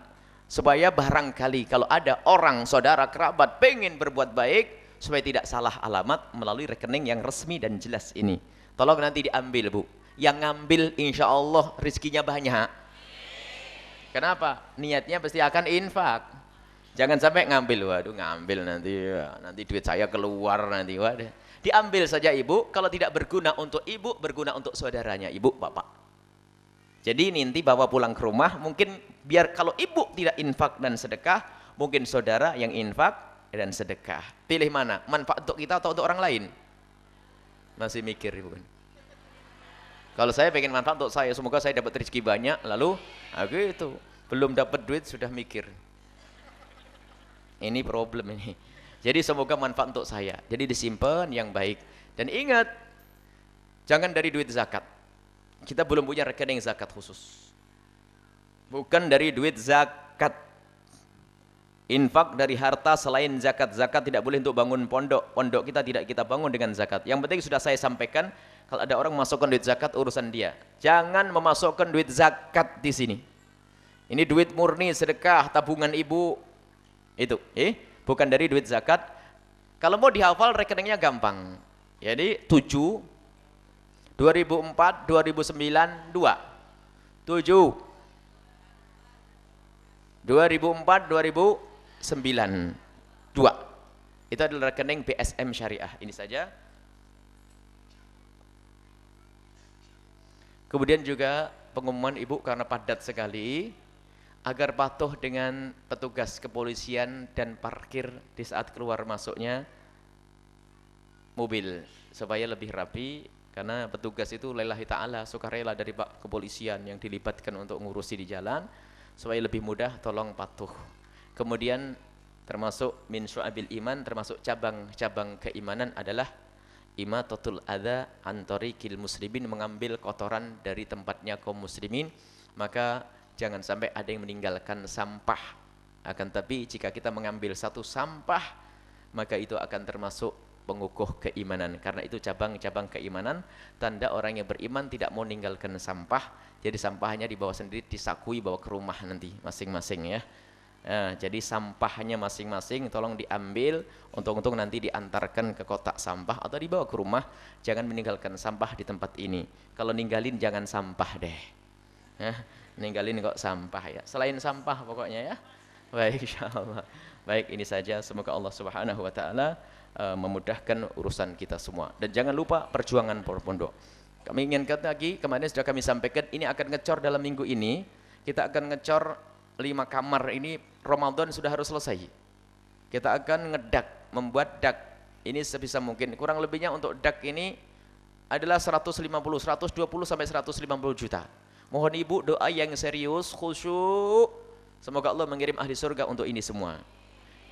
supaya barangkali kalau ada orang, saudara, kerabat pengen berbuat baik, supaya tidak salah alamat melalui rekening yang resmi dan jelas ini. Tolong nanti diambil, Bu. Yang ngambil insya Allah rezekinya banyak. Kenapa? Niatnya pasti akan infak. Jangan sampai ngambil, waduh ngambil nanti duit saya keluar nanti, waduh. Diambil saja ibu, kalau tidak berguna untuk ibu, berguna untuk saudaranya, ibu, bapak. Jadi nanti bawa pulang ke rumah, mungkin biar kalau ibu tidak infak dan sedekah, mungkin saudara yang infak dan sedekah. Pilih mana? Manfaat untuk kita atau untuk orang lain? Masih mikir ibu kan? Kalau saya pengen manfaat untuk saya, semoga saya dapat rezeki banyak, lalu gitu, belum dapat duit sudah mikir. Ini problem ini. Jadi semoga manfaat untuk saya. Jadi disimpan yang baik. Dan ingat, jangan dari duit zakat. Kita belum punya rekening zakat khusus. Bukan dari duit zakat. Infak dari harta selain zakat. Zakat tidak boleh untuk bangun pondok. Pondok kita tidak kita bangun dengan zakat. Yang penting sudah saya sampaikan, kalau ada orang memasukkan duit zakat, urusan dia. Jangan memasukkan duit zakat di sini. Ini duit murni, sedekah, tabungan ibu. Itu, bukan dari duit zakat. Kalau mau dihafal rekeningnya gampang. Jadi 7, 2004, 2009, 2. 7. 2004, 2009, 2. Itu adalah rekening BSM Syariah. Ini saja. Kemudian juga pengumuman ibu karena padat sekali, agar patuh dengan petugas kepolisian dan parkir di saat keluar masuknya mobil, supaya lebih rapi, karena petugas itu lillahi ta'ala, sukarela dari Pak kepolisian yang dilibatkan untuk ngurusi di jalan, supaya lebih mudah, tolong patuh. Kemudian termasuk min syu'abil iman, termasuk cabang-cabang keimanan adalah imatatul adza an tariqil muslimin, mengambil kotoran dari tempatnya kaum muslimin. Maka jangan sampai ada yang meninggalkan sampah. Akan tapi jika kita mengambil satu sampah, maka itu akan termasuk pengukuh keimanan. Karena itu cabang-cabang keimanan, tanda orang yang beriman tidak mau meninggalkan sampah. Jadi sampahnya dibawa sendiri, disakui, bawa ke rumah nanti masing-masing ya. Nah, jadi sampahnya masing-masing tolong diambil, untung-untung nanti diantarkan ke kotak sampah atau dibawa ke rumah. Jangan meninggalkan sampah di tempat ini. Kalau ninggalin jangan sampah deh. Ninggalin kok sampah ya. Selain sampah pokoknya ya. Baik, insyaallah. Baik, ini saja, semoga Allah Subhanahu wa taala memudahkan urusan kita semua. Dan jangan lupa perjuangan pondok. Kami inginkan lagi, kemarin sudah kami sampaikan, ini akan ngecor dalam minggu ini. Kita akan ngecor 5 kamar ini, Ramadan sudah harus selesai. Kita akan ngedak, membuat dak. Ini sebisa mungkin. Kurang lebihnya untuk dak ini adalah 120 sampai 150 juta. Mohon ibu doa yang serius, khusyuk. Semoga Allah mengirim ahli surga untuk ini semua.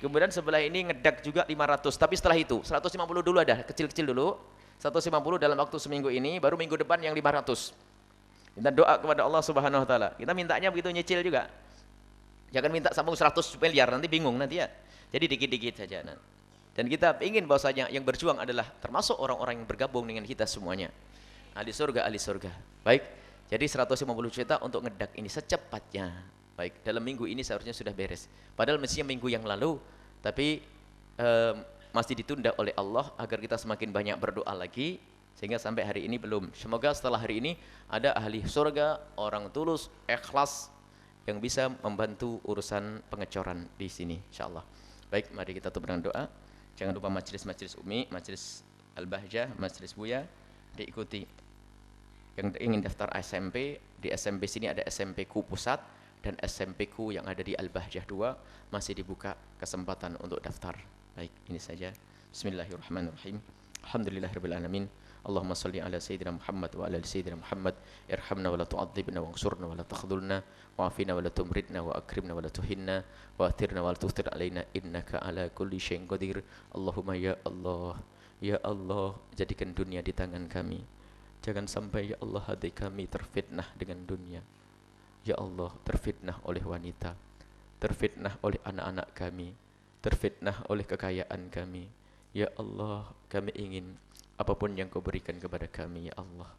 Kemudian sebelah ini ngedak juga 500. Tapi setelah itu 150 dulu, ada kecil-kecil dulu. 150 dalam waktu seminggu ini, baru minggu depan yang 500. Kita doa kepada Allah Subhanahu wa taala. Kita mintanya begitu nyicil juga. Jangan minta sambung 100 miliar, nanti bingung nanti ya. Jadi dikit-dikit saja. Dan kita ingin bahwasanya yang berjuang adalah termasuk orang-orang yang bergabung dengan kita semuanya. Ahli surga, ahli surga. Baik, jadi 150 juta untuk ngedak ini secepatnya. Baik, dalam minggu ini seharusnya sudah beres. Padahal mestinya minggu yang lalu, tapi masih ditunda oleh Allah agar kita semakin banyak berdoa lagi, sehingga sampai hari ini belum. Semoga setelah hari ini ada ahli surga, orang tulus, ikhlas, yang bisa membantu urusan pengecoran di sini, insyaallah. Baik, mari kita tutup dengan doa. Jangan lupa majelis-majelis Umi, majelis Al-Bahjah, majelis Buya diikuti. Yang ingin daftar SMP, di SMP sini ada SMPku Pusat dan SMPku yang ada di Al-Bahjah 2, masih dibuka kesempatan untuk daftar. Baik, ini saja. Bismillahirrahmanirrahim. Alhamdulillahirabbil alamin. Allahumma salli ala sayyidina Muhammad wa ala ali sayyidina Muhammad. Irhamna wa la tu'adzibna wansurna wa la takhdhulna wa'afina wa la tumridna wa akrimna wa la tuhinna wa athirna wa la tuthir alaina innaka ala kulli syai'in qadir. Allahumma ya Allah, ya Allah, jadikan dunia di tangan kami. Jangan sampai ya Allah hati kami terfitnah dengan dunia. Ya Allah, terfitnah oleh wanita, terfitnah oleh anak-anak kami, terfitnah oleh kekayaan kami. Ya Allah, kami ingin apapun yang kau berikan kepada kami ya Allah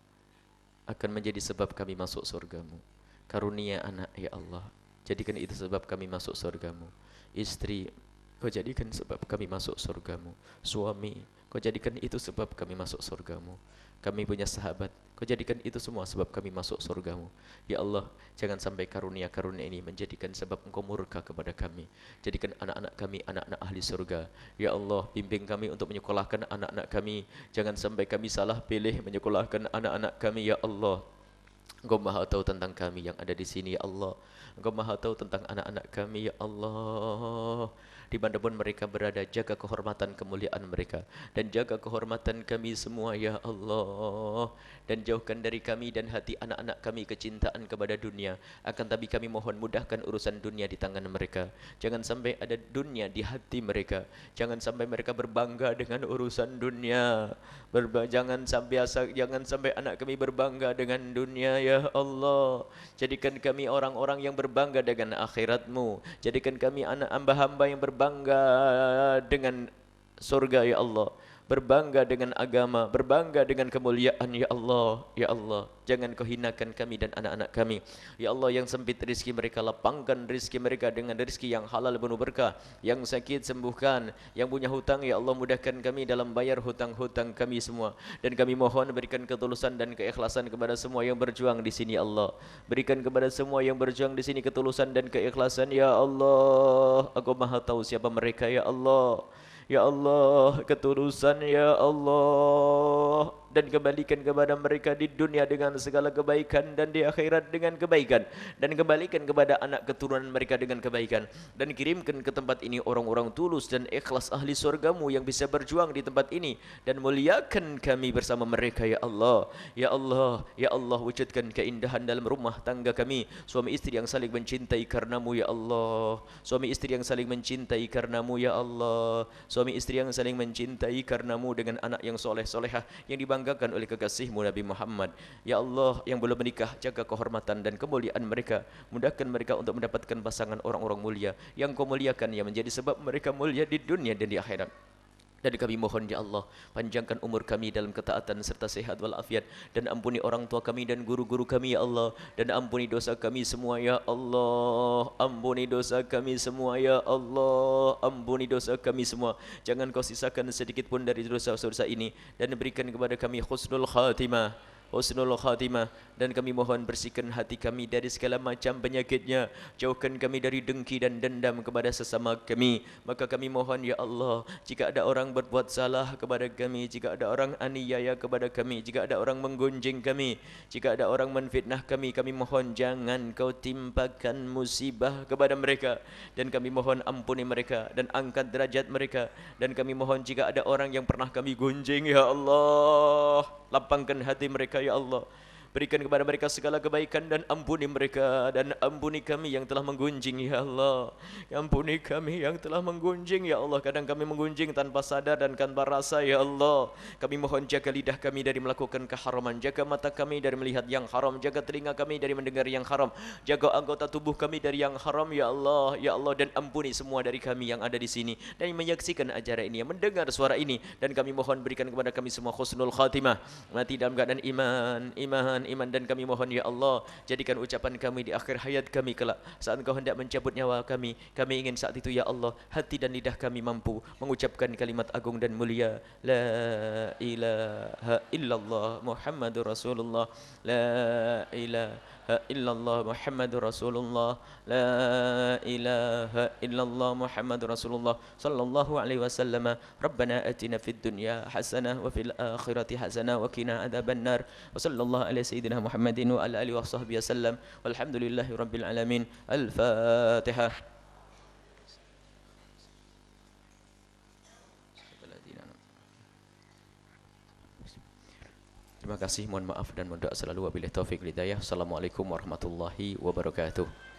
akan menjadi sebab kami masuk surgamu. Karunia anak ya Allah, jadikan itu sebab kami masuk surgamu. Istri, kau jadikan sebab kami masuk surgamu. Suami, kau jadikan itu sebab kami masuk surgamu. Kami punya sahabat, kau jadikan itu semua sebab kami masuk surgamu. Ya Allah, jangan sampai karunia-karunia ini menjadikan sebab engkau murka kepada kami. Jadikan anak-anak kami anak-anak ahli surga. Ya Allah, bimbing kami untuk menyekolahkan anak-anak kami. Jangan sampai kami salah pilih menyekolahkan anak-anak kami. Ya Allah, Engkau Maha tahu tentang kami yang ada di sini, ya Allah. Engkau Maha tahu tentang anak-anak kami, ya Allah. Di mana pun mereka berada, jaga kehormatan kemuliaan mereka dan jaga kehormatan kami semua, ya Allah. Dan jauhkan dari kami dan hati anak-anak kami kecintaan kepada dunia. Akan tapi kami mohon mudahkan urusan dunia di tangan mereka. Jangan sampai ada dunia di hati mereka. Jangan sampai mereka berbangga dengan urusan dunia. Jangan sampai anak kami berbangga dengan dunia, ya Allah. Jadikan kami orang-orang yang berbangga dengan akhirat-Mu. Jadikan kami anak hamba-hamba yang berbangga dengan surga, ya Allah. Berbangga dengan agama, berbangga dengan kemuliaan, ya Allah. Ya Allah, jangan kau hinakan kami dan anak-anak kami. Ya Allah, yang sempit rezeki mereka, lapangkan rezeki mereka dengan rezeki yang halal penuh berkah. Yang sakit sembuhkan, yang punya hutang, ya Allah, mudahkan kami dalam bayar hutang-hutang kami semua. Dan kami mohon berikan ketulusan dan keikhlasan kepada semua yang berjuang di sini, Allah. Berikan kepada semua yang berjuang di sini ketulusan dan keikhlasan, ya Allah. Aku Maha tahu siapa mereka, ya Allah. Ya Allah, ketulusan, ya Allah. Dan kembalikan kepada mereka di dunia dengan segala kebaikan dan di akhirat dengan kebaikan. Dan kembalikan kepada anak keturunan mereka dengan kebaikan. Dan kirimkan ke tempat ini orang-orang tulus dan ikhlas ahli surgamu yang bisa berjuang di tempat ini. Dan muliakan kami bersama mereka, ya Allah. Ya Allah, ya Allah, wujudkan keindahan dalam rumah tangga kami. Suami istri yang saling mencintai karenamu, ya Allah. Suami istri yang saling mencintai karenamu, ya Allah. Suami istri yang saling mencintai karenamu dengan anak yang soleh-solehah yang dibanggakan oleh kekasihmu Nabi Muhammad. Ya Allah, yang belum menikah, jaga kehormatan dan kemuliaan mereka. Mudahkan mereka untuk mendapatkan pasangan orang-orang mulia yang kau muliakan, yang menjadi sebab mereka mulia di dunia dan di akhirat. Dan kami mohon, ya Allah, panjangkan umur kami dalam ketaatan serta sehat walafiat. Dan ampuni orang tua kami dan guru-guru kami, ya Allah. Dan ampuni dosa kami semua, ya Allah. Ampuni dosa kami semua, ya Allah. Ampuni dosa kami semua. Jangan kau sisakan sedikit pun dari dosa-dosa ini. Dan berikan kepada kami husnul khatimah. Husnul khatimah. Dan kami mohon bersihkan hati kami dari segala macam penyakitnya. Jauhkan kami dari dengki dan dendam kepada sesama kami. Maka kami mohon, ya Allah, jika ada orang berbuat salah kepada kami, jika ada orang aniaya kepada kami, jika ada orang menggunjing kami, jika ada orang menfitnah kami, kami mohon jangan kau timpakan musibah kepada mereka. Dan kami mohon ampuni mereka dan angkat derajat mereka. Dan kami mohon jika ada orang yang pernah kami gunjing, ya Allah, lapangkan hati mereka, ya Allah. Berikan kepada mereka segala kebaikan dan ampuni mereka. Dan ampuni kami yang telah menggunjing, ya Allah. Ampuni kami yang telah menggunjing, ya Allah. Kadang kami menggunjing tanpa sadar dan tanpa rasa, ya Allah. Kami mohon jaga lidah kami dari melakukan keharaman. Jaga mata kami dari melihat yang haram. Jaga telinga kami dari mendengar yang haram. Jaga anggota tubuh kami dari yang haram, ya Allah. Ya Allah, dan ampuni semua dari kami yang ada di sini dan yang menyaksikan acara ini, yang mendengar suara ini. Dan kami mohon berikan kepada kami semua husnul khatimah, mati dalam keadaan iman. Dan kami mohon, ya Allah, jadikan ucapan kami di akhir hayat kami kelak saat Engkau hendak mencabut nyawa kami. Kami ingin saat itu, ya Allah, hati dan lidah kami mampu mengucapkan kalimat agung dan mulia, la ilaha illallah Muhammadur Rasulullah, la ilaha illallah Muhammadur Rasulullah, la ilaha illallah Muhammadur Rasulullah sallallahu alaihi wasallam. Rabbana atina fid dunya hasanah wa fil akhirati hasanah wa qina adzaban nar. Wa sallallahu alaihi sayyidina Muhammadin wa ala alihi washabbihi wasallam. Walhamdulillahi rabbil alamin. Al-Fatihah. Terima kasih, mohon maaf dan mohon doa selalu, wabillahi taufik hidayah. Assalamualaikum warahmatullahi wabarakatuh.